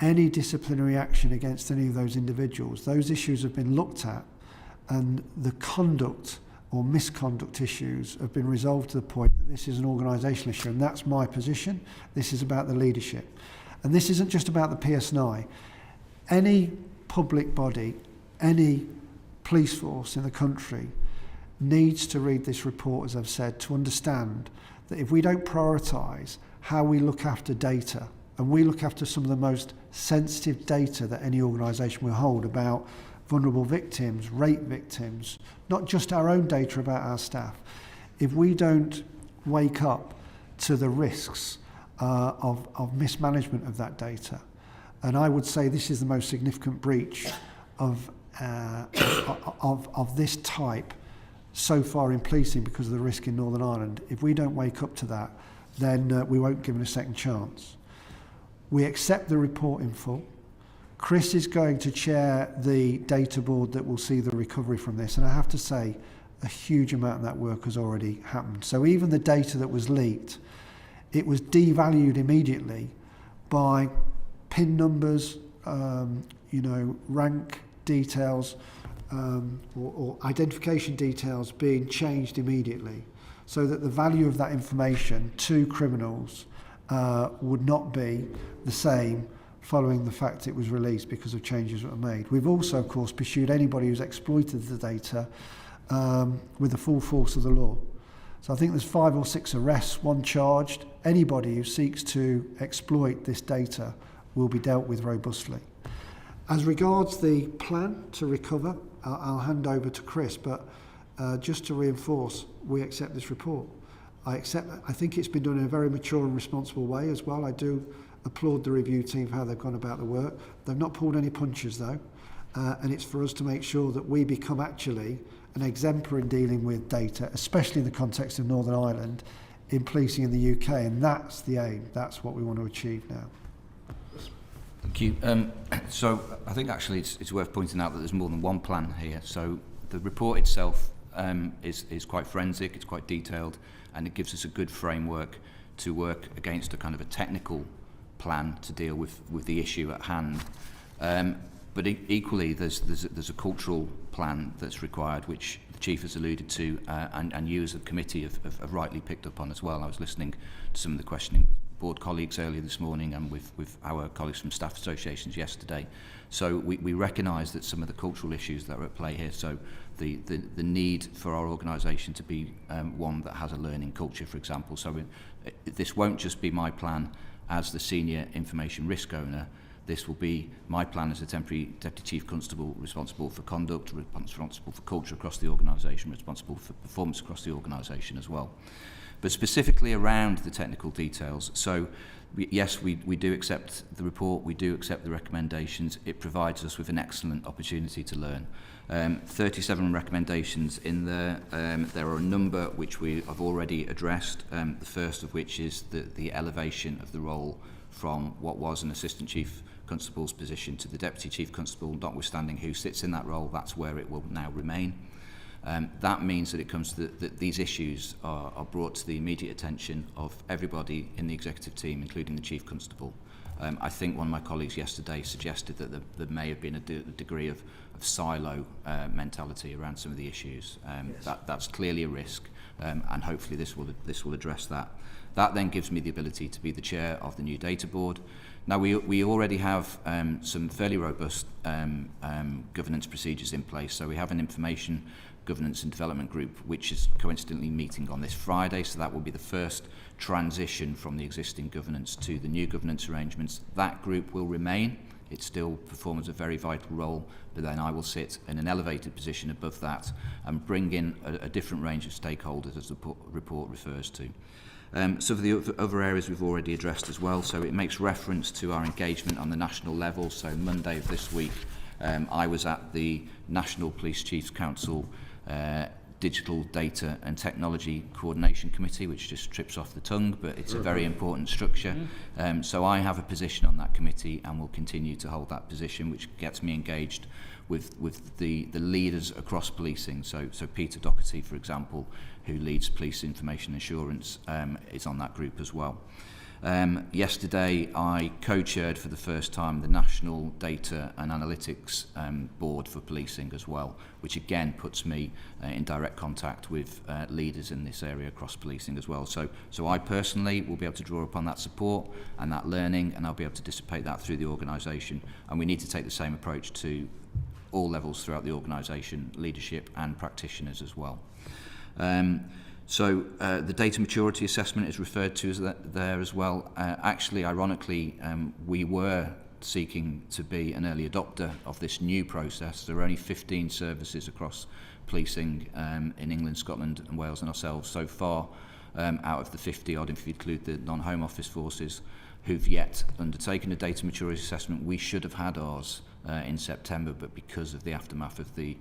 any disciplinary action against any of those individuals. Those issues have been looked at, and the conduct or misconduct issues have been resolved to the point that this is an organisational issue, and that's my position. This is about the leadership. And this isn't just about the PSNI. Any public body, any police force in the country needs to read this report, as I've said, to understand that if we don't prioritise how we look after data, and we look after some of the most sensitive data that any organisation will hold about vulnerable victims, rape victims, not just our own data about our staff. If we don't wake up to the risks of mismanagement of that data. And I would say this is the most significant breach of this type so far in policing because of the risk in Northern Ireland. If we don't wake up to that, then we won't give it a second chance. We accept the report in full. Chris is going to chair the data board that will see the recovery from this, and I have to say a huge amount of that work has already happened. So even the data that was leaked, it was devalued immediately by PIN numbers, rank details, or identification details being changed immediately, so that the value of that information to criminals would not be the same following the fact it was released because of changes that were made. We've also, of course, pursued anybody who's exploited the data with the full force of the law. So I think there's 5 or 6 arrests, 1 charged. Anybody who seeks to exploit this data will be dealt with robustly. As regards the plan to recover, I'll hand over to Chris, but just to reinforce, we accept this report. I think it's been done in a very mature and responsible way as well. I do applaud the review team for how they've gone about the work. They've not pulled any punches though, and it's for us to make sure that we become actually an exemplar in dealing with data, especially in the context of Northern Ireland, in policing in the UK, and that's the aim. That's what we want to achieve now. Thank you. So I think actually it's worth pointing out that there's more than one plan here. So the report itself is quite forensic, it's quite detailed, and it gives us a good framework to work against a kind of a technical plan to deal with the issue at hand. But equally, there's a cultural plan that's required, which the Chief has alluded to, and you as a committee have rightly picked up on as well. I was listening to some of the questioning with board colleagues earlier this morning and with our colleagues from staff associations yesterday. So we recognise that some of the cultural issues that are at play here, so the need for our organisation to be one that has a learning culture, for example. So this won't just be my plan as the senior information risk owner. This will be my plan as a temporary Deputy Chief Constable responsible for conduct, responsible for culture across the organisation, responsible for performance across the organisation as well. But specifically around the technical details, so yes, we do accept the report, we do accept the recommendations. It provides us with an excellent opportunity to learn. 37 recommendations in there. There are a number which we have already addressed, the first of which is the elevation of the role from what was an Assistant Chief Constable's position to the Deputy Chief Constable, notwithstanding who sits in that role, that's where it will now remain. That means that it comes to that these issues are brought to the immediate attention of everybody in the executive team, including the Chief Constable. I think one of my colleagues yesterday suggested that there may have been a degree of silo mentality around some of the issues. That's clearly a risk, and hopefully this will address that. That then gives me the ability to be the chair of the new data board. Now we already have some fairly robust governance procedures in place. So we have an information governance and development group which is coincidentally meeting on this Friday, so that will be the first transition from the existing governance to the new governance arrangements. That group will remain. It still performs a very vital role, but then I will sit in an elevated position above that and bring in a different range of stakeholders as the report refers to. So for the other areas we've already addressed as well, so it makes reference to our engagement on the national level. So Monday of this week I was at the National Police Chiefs Council Digital Data and Technology Coordination Committee, which just trips off the tongue, but it's a very important structure. So I have a position on that committee and will continue to hold that position, which gets me engaged with the leaders across policing. So Peter Doherty, for example, who leads Police Information Assurance, is on that group as well. Yesterday I co-chaired for the first time the National Data and Analytics Board for Policing as well, which again puts me in direct contact with leaders in this area across policing as well. So I personally will be able to draw upon that support and that learning, and I'll be able to dissipate that through the organisation. And we need to take the same approach to all levels throughout the organisation, leadership and practitioners as well. So the data maturity assessment is referred to as there as well. Actually, ironically, we were seeking to be an early adopter of this new process. There are only 15 services across policing in England, Scotland and Wales and ourselves so far. out of the 50 odd, if you include the non-home office forces, who've yet undertaken a data maturity assessment. We should have had ours in September, but because of the aftermath of the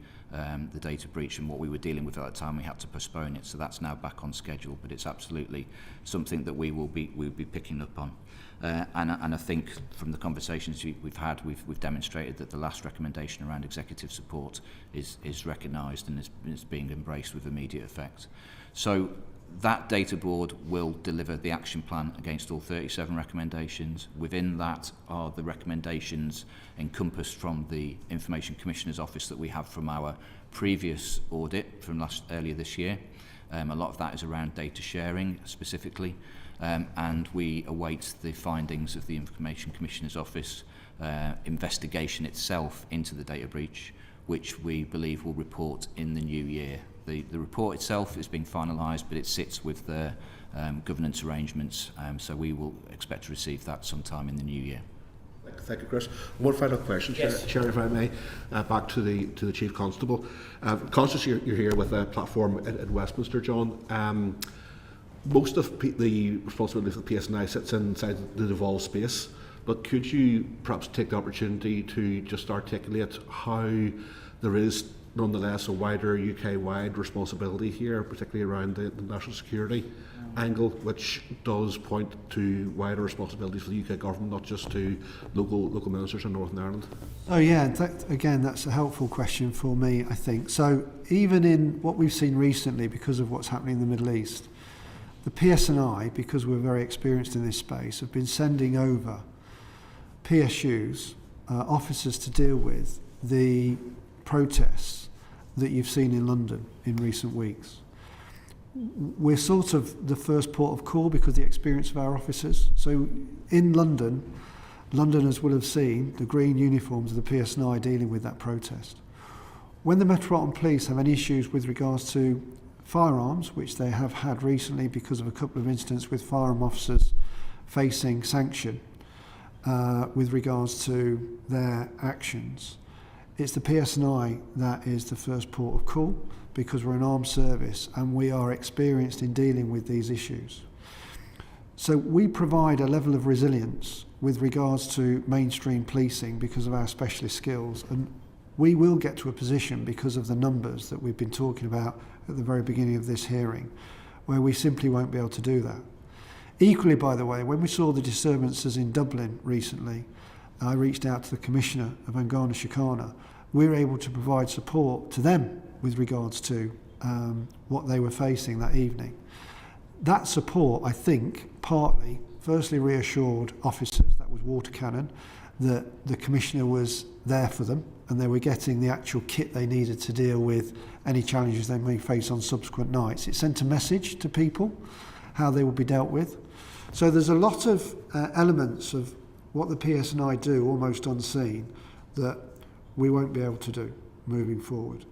data breach and what we were dealing with at the time, we had to postpone it. So that's now back on schedule, but it's absolutely something that we'll be picking up on. And I think from the conversations we've had, we've demonstrated that the last recommendation around executive support is recognised and is being embraced with immediate effect. So that data board will deliver the action plan against all 37 recommendations. Within that are the recommendations encompassed from the Information Commissioner's Office that we have from our previous audit from earlier this year. A lot of that is around data sharing specifically, and we await the findings of the Information Commissioner's Office investigation itself into the data breach, which we believe will report in the new year. The report itself is being finalised, but it sits with the governance arrangements, so we will expect to receive that sometime in the new year. Thank you, Chris. One final question, yes. Chair, if I may, back to the Chief Constable. Constance, you're here with a platform in Westminster, John. Most of the responsibility for the PSNI sits inside the devolved space, but could you perhaps take the opportunity to just articulate how there is nonetheless a wider UK-wide responsibility here, particularly around the national security angle, which does point to wider responsibilities for the UK government, not just to local ministers in Northern Ireland? Oh yeah, again, that's a helpful question for me, I think. So even in what we've seen recently, because of what's happening in the Middle East, the PSNI, because we're very experienced in this space, have been sending over PSUs, officers to deal with the protests that you've seen in London in recent weeks. We're sort of the first port of call because of the experience of our officers. So in London, Londoners will have seen the green uniforms of the PSNI dealing with that protest. When the Metropolitan Police have any issues with regards to firearms, which they have had recently because of a couple of incidents with firearm officers facing sanction with regards to their actions, it's the PSNI that is the first port of call because we're an armed service and we are experienced in dealing with these issues. So we provide a level of resilience with regards to mainstream policing because of our specialist skills, and we will get to a position because of the numbers that we've been talking about at the very beginning of this hearing where we simply won't be able to do that. Equally, by the way, when we saw the disturbances in Dublin recently, I reached out to the Commissioner of Angana Chicana. We were able to provide support to them with regards to what they were facing that evening. That support, I think, partly, firstly reassured officers, that was water cannon, that the Commissioner was there for them and they were getting the actual kit they needed to deal with any challenges they may face on subsequent nights. It sent a message to people how they will be dealt with. So there's a lot of elements of what the PSNI do almost unseen that we won't be able to do moving forward.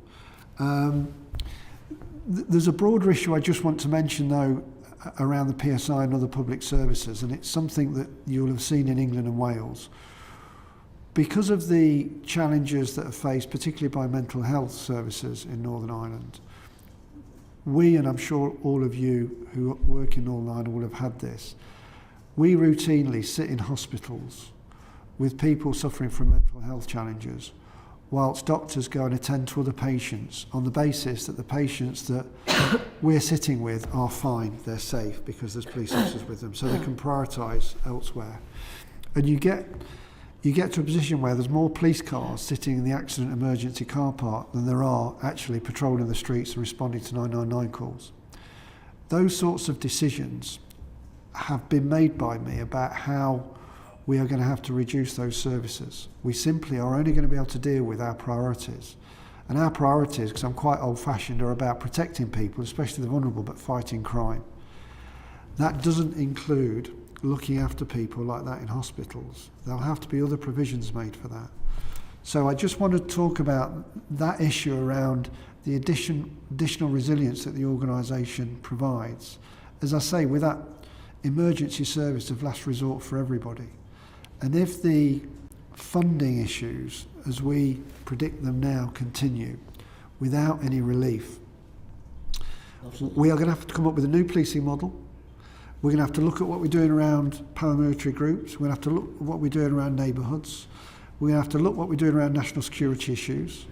There's a broader issue I just want to mention though around the PSI and other public services, and it's something that you'll have seen in England and Wales. Because of the challenges that are faced, particularly by mental health services in Northern Ireland, we, and I'm sure all of you who work in Northern Ireland will have had this, we routinely sit in hospitals with people suffering from mental health challenges whilst doctors go and attend to other patients on the basis that the patients that we're sitting with are fine, they're safe because there's police officers with them, so they can prioritise elsewhere. And you get to a position where there's more police cars sitting in the accident emergency car park than there are actually patrolling the streets and responding to 999 calls. Those sorts of decisions have been made by me about how we are going to have to reduce those services. We simply are only going to be able to deal with our priorities. And our priorities, because I'm quite old-fashioned, are about protecting people, especially the vulnerable, but fighting crime. That doesn't include looking after people like that in hospitals. There'll have to be other provisions made for that. So I just want to talk about that issue around the additional resilience that the organisation provides. As I say, with that emergency service of last resort for everybody. And if the funding issues, as we predict them now, continue without any relief, We are going to have to come up with a new policing model. We're going to have to look at what we're doing around paramilitary groups. We're going to have to look at what we're doing around neighbourhoods. We're going to have to look at what we're doing around national security issues,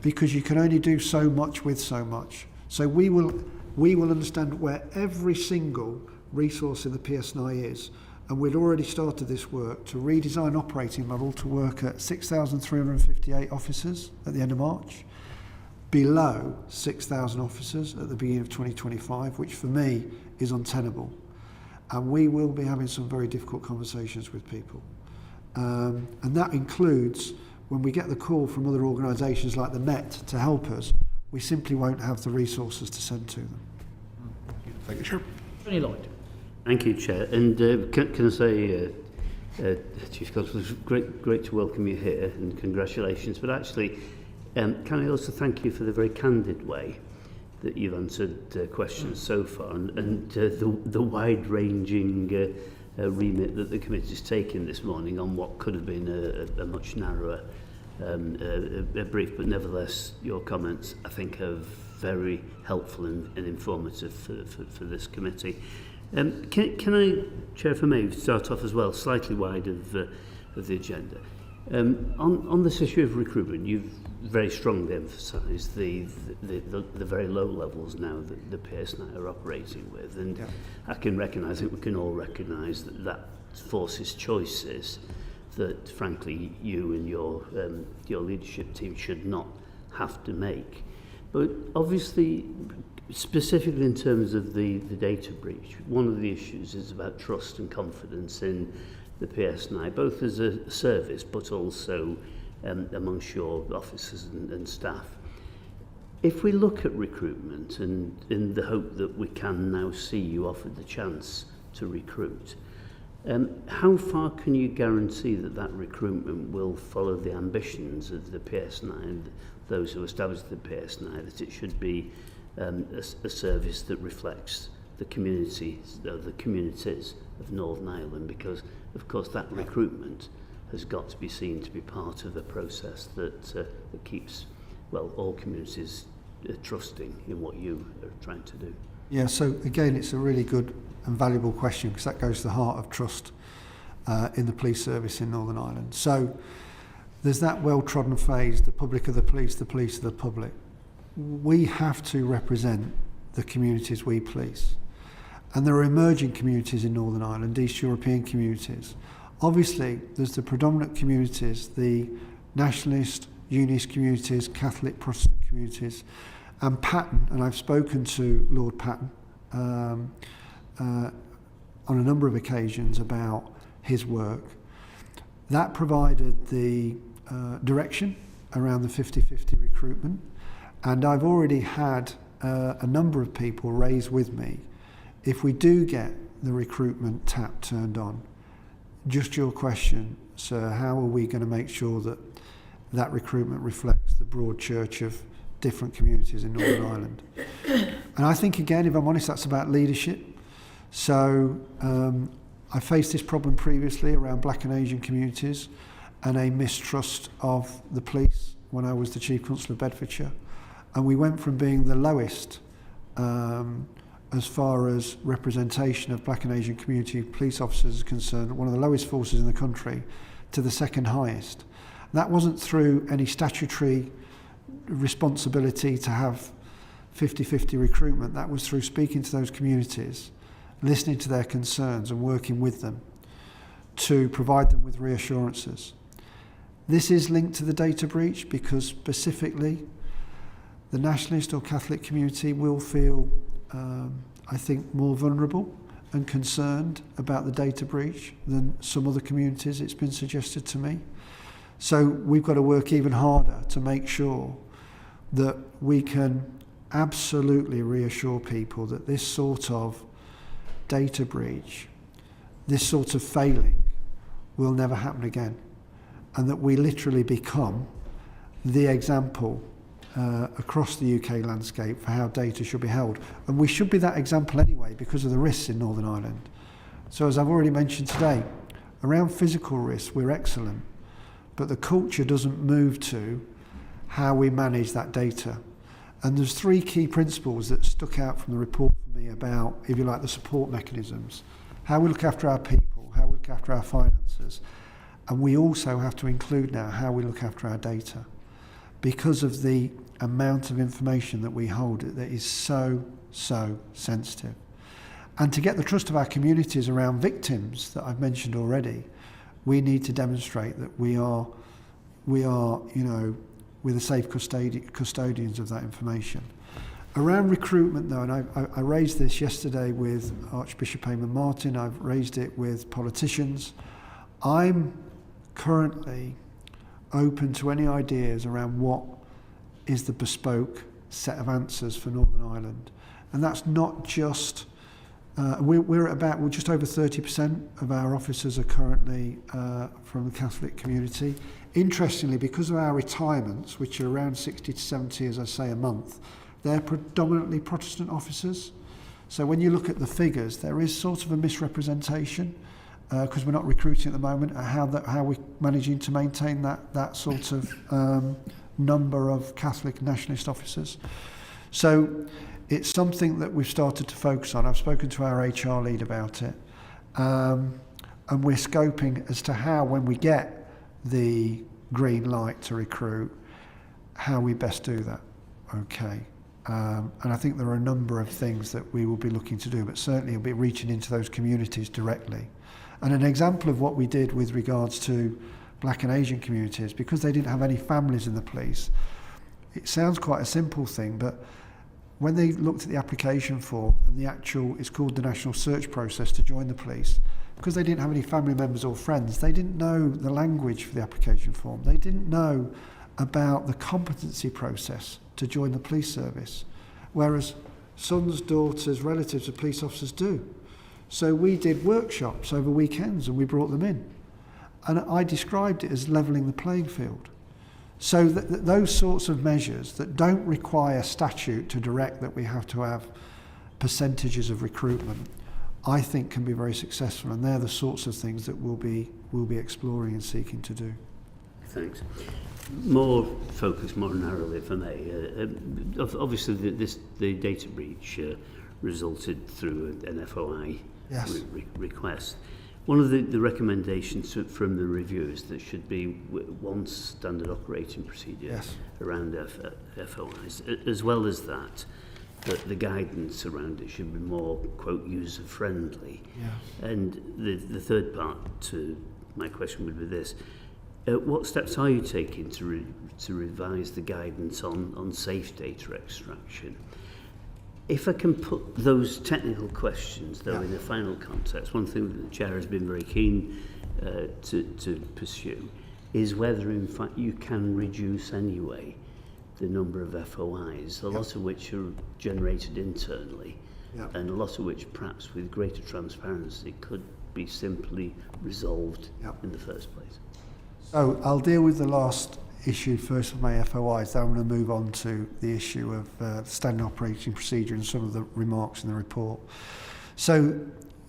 because you can only do so much with so much. So we will understand where every single resource in the PSNI is, and we'd already started this work to redesign operating model to work at 6,358 officers at the end of March, below 6,000 officers at the beginning of 2025, which for me is untenable. And we will be having some very difficult conversations with people. And that includes when we get the call from other organisations like the Met to help us, we simply won't have the resources to send to them. Thank you, Chair. Tony Lloyd. Thank you, Chair. And can I say, Chief Constable, it's great to welcome you here, and congratulations. But actually, can I also thank you for the very candid way that you've answered questions so far, and the wide-ranging remit that the committee's taken this morning on what could have been a much narrower brief, but nevertheless, your comments, I think, are very helpful and informative for this committee. Can I, Chair, if I may, start off as well, slightly wide of the agenda. On this issue of recruitment, you've very strongly emphasised the very low levels now that the PSNI are operating with, and I can recognise, I think we can all recognise that forces choices that, frankly, you and your leadership team should not have to make. But obviously, specifically in terms of the data breach, one of the issues is about trust and confidence in the PSNI, both as a service but also amongst your officers and staff. If we look at recruitment, and in the hope that we can now see you offered the chance to recruit, how far can you guarantee that recruitment will follow the ambitions of the PSNI and those who established the PSNI, that it should be a service that reflects the communities of Northern Ireland? Because, of course, that recruitment has got to be seen to be part of a process that keeps, well, all communities trusting in what you are trying to do. Yeah, so again, it's a really good and valuable question, because that goes to the heart of trust in the police service in Northern Ireland. So there's that well-trodden phrase, the public are the police are the public. We have to represent the communities we police. And there are emerging communities in Northern Ireland, East European communities. Obviously, there's the predominant communities, the nationalist, unionist communities, Catholic, Protestant communities, and Patton, and I've spoken to Lord Patton on a number of occasions about his work. That provided the direction around the 50-50 recruitment, and I've already had a number of people raise with me, if we do get the recruitment tap turned on, just your question, sir, how are we going to make sure that that recruitment reflects the broad church of different communities in Northern Ireland? And I think, again, if I'm honest, that's about leadership. So I faced this problem previously around Black and Asian communities and a mistrust of the police when I was the Chief Constable of Bedfordshire. And we went from being the lowest as far as representation of Black and Asian community police officers is concerned, one of the lowest forces in the country, to the second highest. That wasn't through any statutory responsibility to have 50-50 recruitment. That was through speaking to those communities, listening to their concerns and working with them to provide them with reassurances. This is linked to the data breach because specifically the nationalist or Catholic community will feel, I think, more vulnerable and concerned about the data breach than some other communities, it's been suggested to me. So we've got to work even harder to make sure that we can absolutely reassure people that this sort of data breach, this sort of failing, will never happen again, and that we literally become the example across the UK landscape for how data should be held. And we should be that example anyway because of the risks in Northern Ireland. So as I've already mentioned today, around physical risks we're excellent, but the culture doesn't move to how we manage that data. And there's 3 key principles that stuck out from the report for me about, if you like, the support mechanisms, how we look after our people, how we look after our finances, and we also have to include now how we look after our data, because of the amount of information that we hold that is so sensitive. And to get the trust of our communities around victims that I've mentioned already, we need to demonstrate that we are, you know, we're the safe custodians of that information. Around recruitment though, and I raised this yesterday with Archbishop Eamon Martin, I've raised it with politicians. I'm currently open to any ideas around what is the bespoke set of answers for Northern Ireland. And that's not just, we're just over 30% of our officers are currently from the Catholic community. Interestingly, because of our retirements, which are around 60 to 70, as I say, a month, they're predominantly Protestant officers. So when you look at the figures, there is sort of a misrepresentation, because we're not recruiting at the moment, how we're managing to maintain that sort of number of Catholic nationalist officers. So it's something that we've started to focus on. I've spoken to our HR lead about it, and we're scoping as to how, when we get the green light to recruit, how we best do that. Okay. And I think there are a number of things that we will be looking to do, but certainly it'll be reaching into those communities directly. And an example of what we did with regards to Black and Asian communities, because they didn't have any families in the police, it sounds quite a simple thing, but when they looked at the application form and it's called the national search process to join the police, because they didn't have any family members or friends, they didn't know the language for the application form. They didn't know about the competency process to join the police service, whereas sons, daughters, relatives of police officers do. So we did workshops over weekends and we brought them in. And I described it as levelling the playing field. So those sorts of measures that don't require statute to direct that we have to have percentages of recruitment, I think can be very successful, and they're the sorts of things that we'll be exploring and seeking to do. Thanks. More focus, more narrowly, if I may. Obviously, the data breach resulted through an FOI request. One of the recommendations from the review is there should be one standard operating procedure around FOIs, as well as that the guidance around it should be more, quote, user-friendly. Yeah. And the third part to my question would be this. What steps are you taking to revise the guidance on safe data extraction? If I can put those technical questions, though, in a final context, one thing that the Chair has been very keen to pursue is whether, in fact, you can reduce anyway the number of FOIs, a lot of which are generated internally, and a lot of which, perhaps with greater transparency, could be simply resolved in the first place. So I'll deal with the last issue first of my FOIs, then I'm going to move on to the issue of standard operating procedure and some of the remarks in the report. So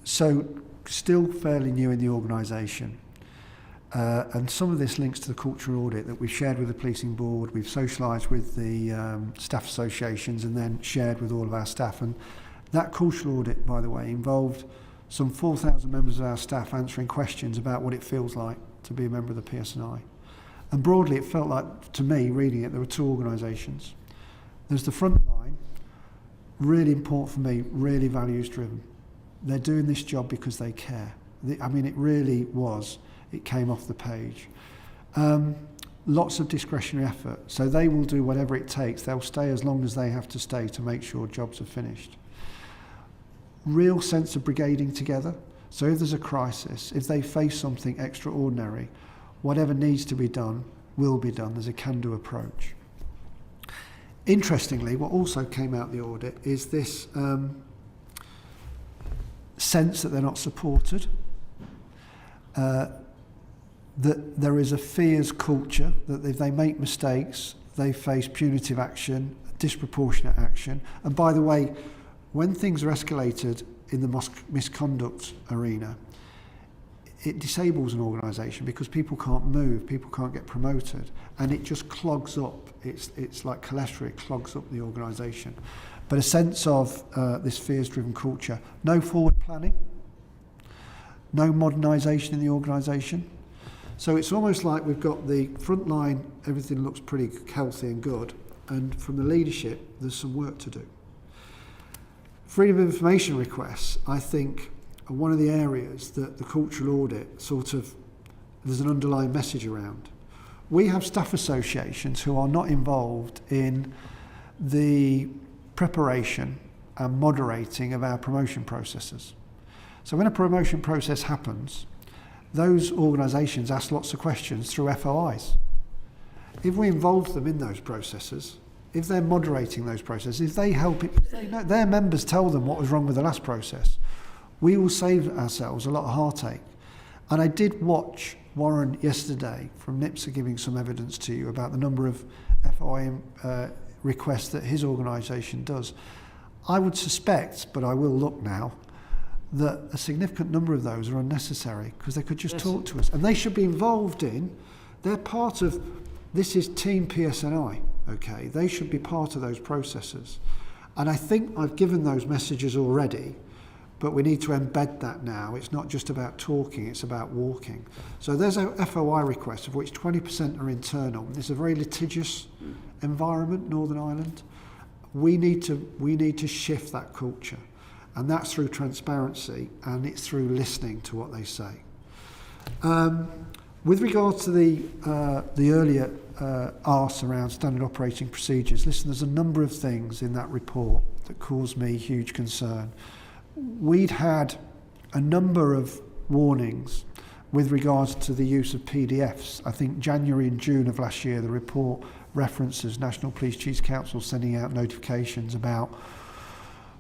still fairly new in the organisation, and some of this links to the cultural audit that we've shared with the policing board, we've socialised with the staff associations and then shared with all of our staff. And that cultural audit, by the way, involved some 4,000 members of our staff answering questions about what it feels like to be a member of the PSNI. And broadly, it felt like, to me, reading it, there were 2 organisations. There's the front line, really important for me, really values-driven. They're doing this job because they care. I mean, it really was. It came off the page. Lots of discretionary effort. So they will do whatever it takes. They'll stay as long as they have to stay to make sure jobs are finished. Real sense of brigading together. So if there's a crisis, if they face something extraordinary, whatever needs to be done will be done. There's a can-do approach. Interestingly, what also came out of the audit is this sense that they're not supported, that there is a fears culture, that if they make mistakes, they face punitive action, disproportionate action. And by the way, when things are escalated in the misconduct arena, it disables an organisation because people can't move, people can't get promoted, and it just clogs up it's like cholesterol, it clogs up the organisation. But a sense of this fears-driven culture, no forward planning, no modernisation in the organisation. So it's almost like we've got the front line, everything looks pretty healthy and good, and from the leadership, there's some work to do. Freedom of information requests, I think, are one of the areas that the cultural audit sort of, there's an underlying message around. We have staff associations who are not involved in the preparation and moderating of our promotion processes. So when a promotion process happens, those organisations ask lots of questions through FOIs. If we involve them in those processes, if they're moderating those processes, if they help it, their members tell them what was wrong with the last process, we will save ourselves a lot of heartache. And I did watch Warren yesterday from NPCC giving some evidence to you about the number of FOI requests that his organisation does. I would suspect, but I will look now, that a significant number of those are unnecessary because they could just talk to us. And they should be involved in, they're part of, this is Team PSNI, okay? They should be part of those processes. And I think I've given those messages already, but we need to embed that now. It's not just about talking, it's about walking. So there's a FOI request, of which 20% are internal. It's a very litigious environment, Northern Ireland. We need to shift that culture. And that's through transparency, and it's through listening to what they say. With regard to the earlier arse around standard operating procedures, listen, there's a number of things in that report that caused me huge concern. We'd had a number of warnings with regards to the use of PDFs. I think January and June of last year, the report references National Police Chiefs Council sending out notifications about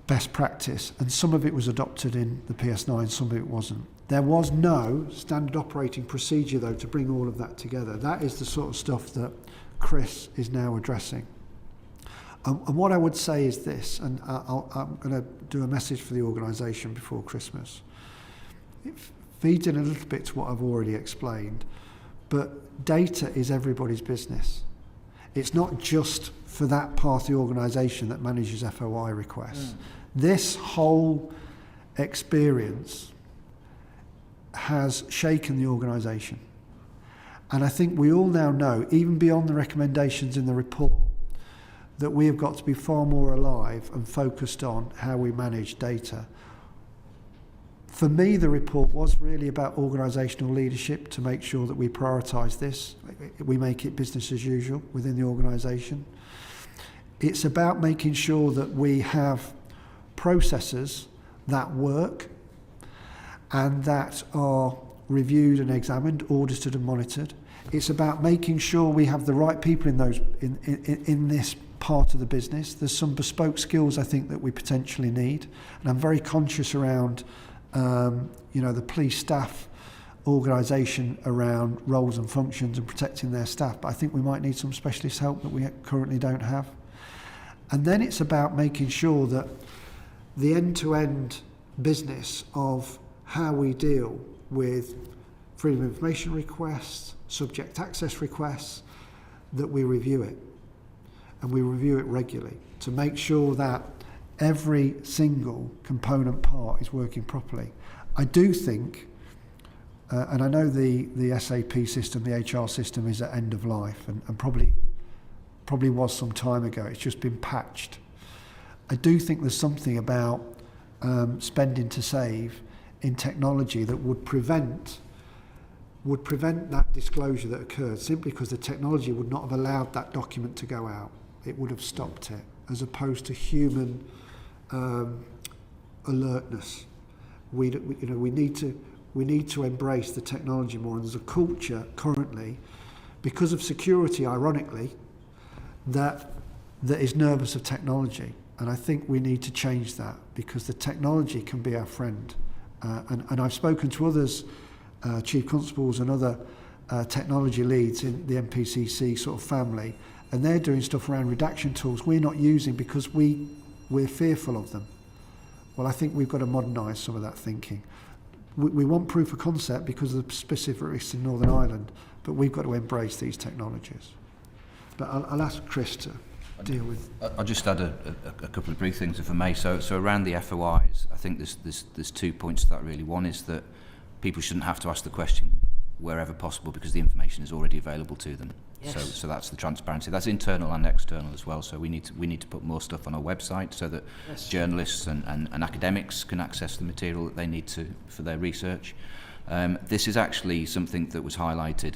best practice, and some of it was adopted in the PSNI and some of it wasn't. There was no standard operating procedure, though, to bring all of that together. That is the sort of stuff that Chris is now addressing. And what I would say is this, and I'm going to do a message for the organisation before Christmas. It feeds in a little bit to what I've already explained, but data is everybody's business. It's not just for that part of the organisation that manages FOI requests. This whole experience has shaken the organisation. And I think we all now know, even beyond the recommendations in the report, that we have got to be far more alive and focused on how we manage data. For me, the report was really about organisational leadership to make sure that we prioritise this. We make it business as usual within the organisation. It's about making sure that we have processes that work and that are reviewed and examined, audited and monitored. It's about making sure we have the right people in this part of the business. There's some bespoke skills I think that we potentially need, and I'm very conscious around the police staff organisation around roles and functions and protecting their staff, but I think we might need some specialist help that we currently don't have. And then it's about making sure that the end-to-end business of how we deal with freedom of information requests, subject access requests, that we review it. And we review it regularly to make sure that every single component part is working properly. I do think, and I know the SAP system, the HR system is at end of life and probably was some time ago. It's just been patched. I do think there's something about spending to save in technology that would prevent that disclosure that occurred simply because the technology would not have allowed that document to go out. It would have stopped it, as opposed to human alertness. We need to embrace the technology more, and there's a culture currently, because of security, ironically, that is nervous of technology. And I think we need to change that, because the technology can be our friend. And I've spoken to others, chief constables and other technology leads in the NPCC sort of family, and they're doing stuff around redaction tools we're not using because we're fearful of them. Well, I think we've got to modernise some of that thinking. We want proof of concept because of the specific risks in Northern Ireland, but we've got to embrace these technologies. but I'll ask Chris to deal with. I'll just add a couple of brief things, if I may. So around the FOIs, I think there's 2 points to that really. One is that people shouldn't have to ask the question wherever possible because the information is already available to them. Yes. So that's the transparency. That's internal and external as well. So we need to put more stuff on our website so that journalists and academics can access the material that they need to for their research. This is actually something that was highlighted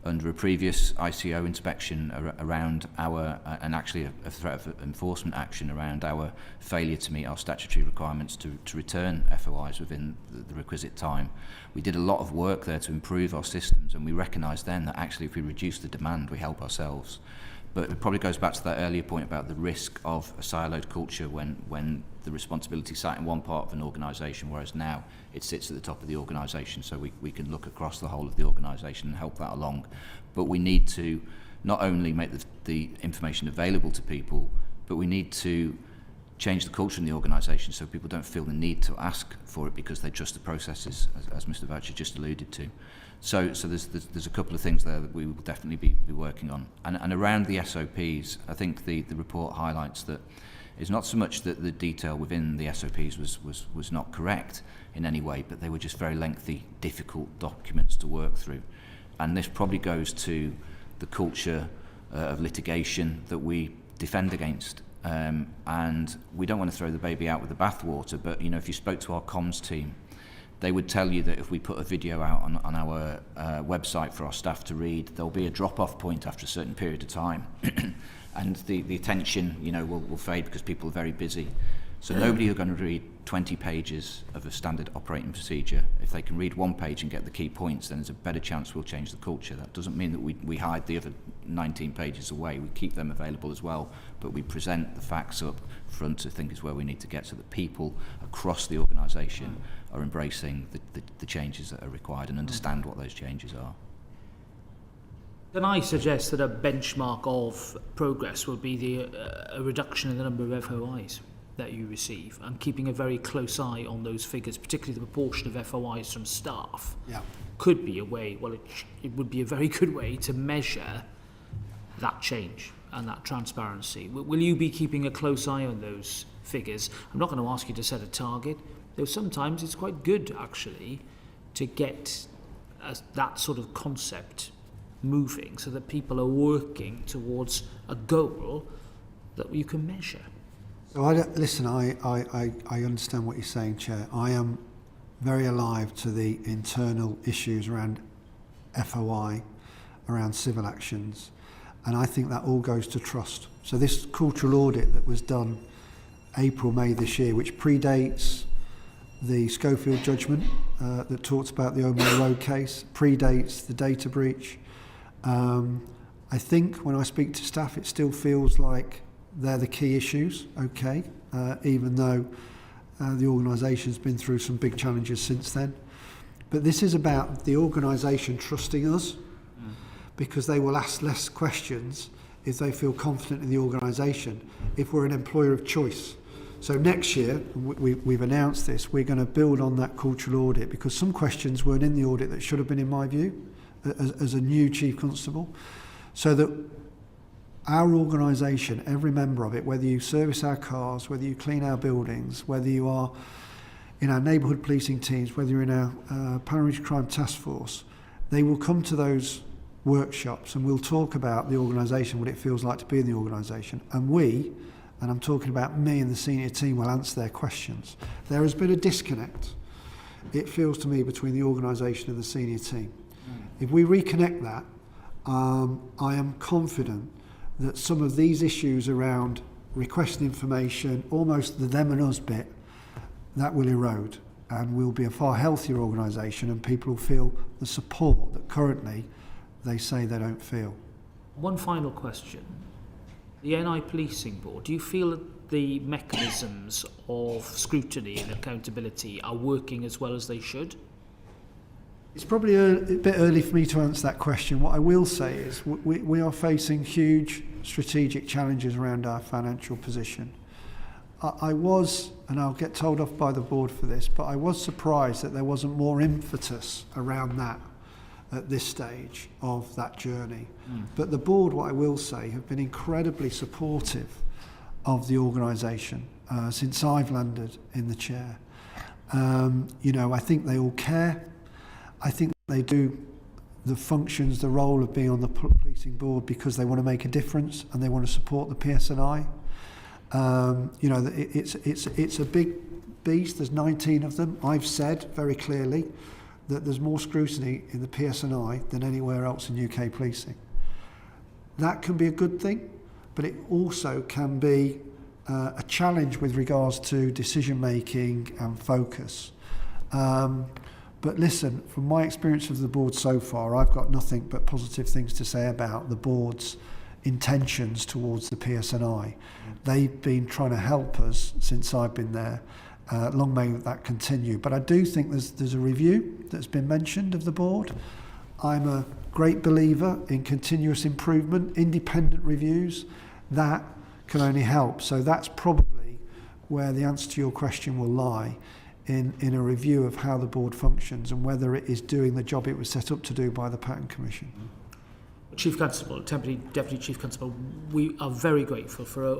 under a previous ICO inspection around our, and actually a threat of enforcement action around our failure to meet our statutory requirements to return FOIs within the requisite time. We did a lot of work there to improve our systems, and we recognised then that actually if we reduce the demand, we help ourselves. But it probably goes back to that earlier point about the risk of a siloed culture when the responsibility sat in one part of an organisation, whereas now it sits at the top of the organisation, so we can look across the whole of the organisation and help that along. But we need to not only make the information available to people, but we need to change the culture in the organisation so people don't feel the need to ask for it because they trust the processes, as Mr. Voucher just alluded to. So there's a couple of things there that we will definitely be working on. And around the SOPs, I think the report highlights that it's not so much that the detail within the SOPs was not correct in any way, but they were just very lengthy, difficult documents to work through. And this probably goes to the culture of litigation that we defend against. And we don't want to throw the baby out with the bathwater, but if you spoke to our comms team, they would tell you that if we put a video out on our website for our staff to read, there'll be a drop-off point after a certain period of time. And the attention, will fade because people are very busy. So nobody is going to read 20 pages of a standard operating procedure. If they can read one page and get the key points, then there's a better chance we'll change the culture. That doesn't mean that we hide the other 19 pages away. We keep them available as well, but we present the facts up front, I think is where we need to get, so that people across the organisation are embracing the changes that are required and understand what those changes are. Then I suggest that a benchmark of progress will be a reduction in the number of FOIs that you receive, and keeping a very close eye on those figures, particularly the proportion of FOIs from staff, could be a way, it would be a very good way to measure that change and that transparency. Will you be keeping a close eye on those figures? I'm not going to ask you to set a target, though sometimes it's quite good actually to get that sort of concept moving so that people are working towards a goal that you can measure. So I understand what you're saying, Chair. I am very alive to the internal issues around FOI, around civil actions, and I think that all goes to trust. So this cultural audit that was done April, May this year, which predates the Schofield judgment that talks about the Omar Road case, predates the data breach. I think when I speak to staff, it still feels like they're the key issues, even though the organisation's been through some big challenges since then. But this is about the organisation trusting us, because they will ask less questions if they feel confident in the organisation, if we're an employer of choice. So next year, we've announced this, we're going to build on that cultural audit, because some questions weren't in the audit that should have been, in my view, as a new Chief Constable, so that our organisation, every member of it, whether you service our cars, whether you clean our buildings, whether you are in our neighbourhood policing teams, whether you're in our Paramilitary Crime Task Force, they will come to those workshops and we'll talk about the organisation, what it feels like to be in the organisation. And and I'm talking about me and the senior team, will answer their questions. There has been a disconnect, it feels to me, between the organisation and the senior team. If we reconnect that, I am confident that some of these issues around requesting information, almost the them and us bit, that will erode and we'll be a far healthier organisation, and people will feel the support that currently they say they don't feel. One final question. The NI Policing Board, do you feel that the mechanisms of scrutiny and accountability are working as well as they should? It's probably a bit early for me to answer that question. What I will say is we are facing huge strategic challenges around our financial position. I was, and I'll get told off by the board for this, but I was surprised that there wasn't more impetus around that at this stage of that journey. But the board, what I will say, have been incredibly supportive of the organisation since I've landed in the chair. You know, I think they all care. I think they do the functions, the role of being on the policing board because they want to make a difference and they want to support the PSNI. You know, it's a big beast. There's 19 of them. I've said very clearly that there's more scrutiny in the PSNI than anywhere else in UK policing. That can be a good thing, but it also can be a challenge with regards to decision making and focus. But listen, from my experience of the board so far, I've got nothing but positive things to say about the board's intentions towards the PSNI. They've been trying to help us since I've been there. Long may that continue. But I do think there's a review that's been mentioned of the board. I'm a great believer in continuous improvement, independent reviews. That can only help. So that's probably where the answer to your question will lie, in a review of how the board functions and whether it is doing the job it was set up to do by the Pattern Commission. Chief Constable, Deputy Chief Constable, we are very grateful for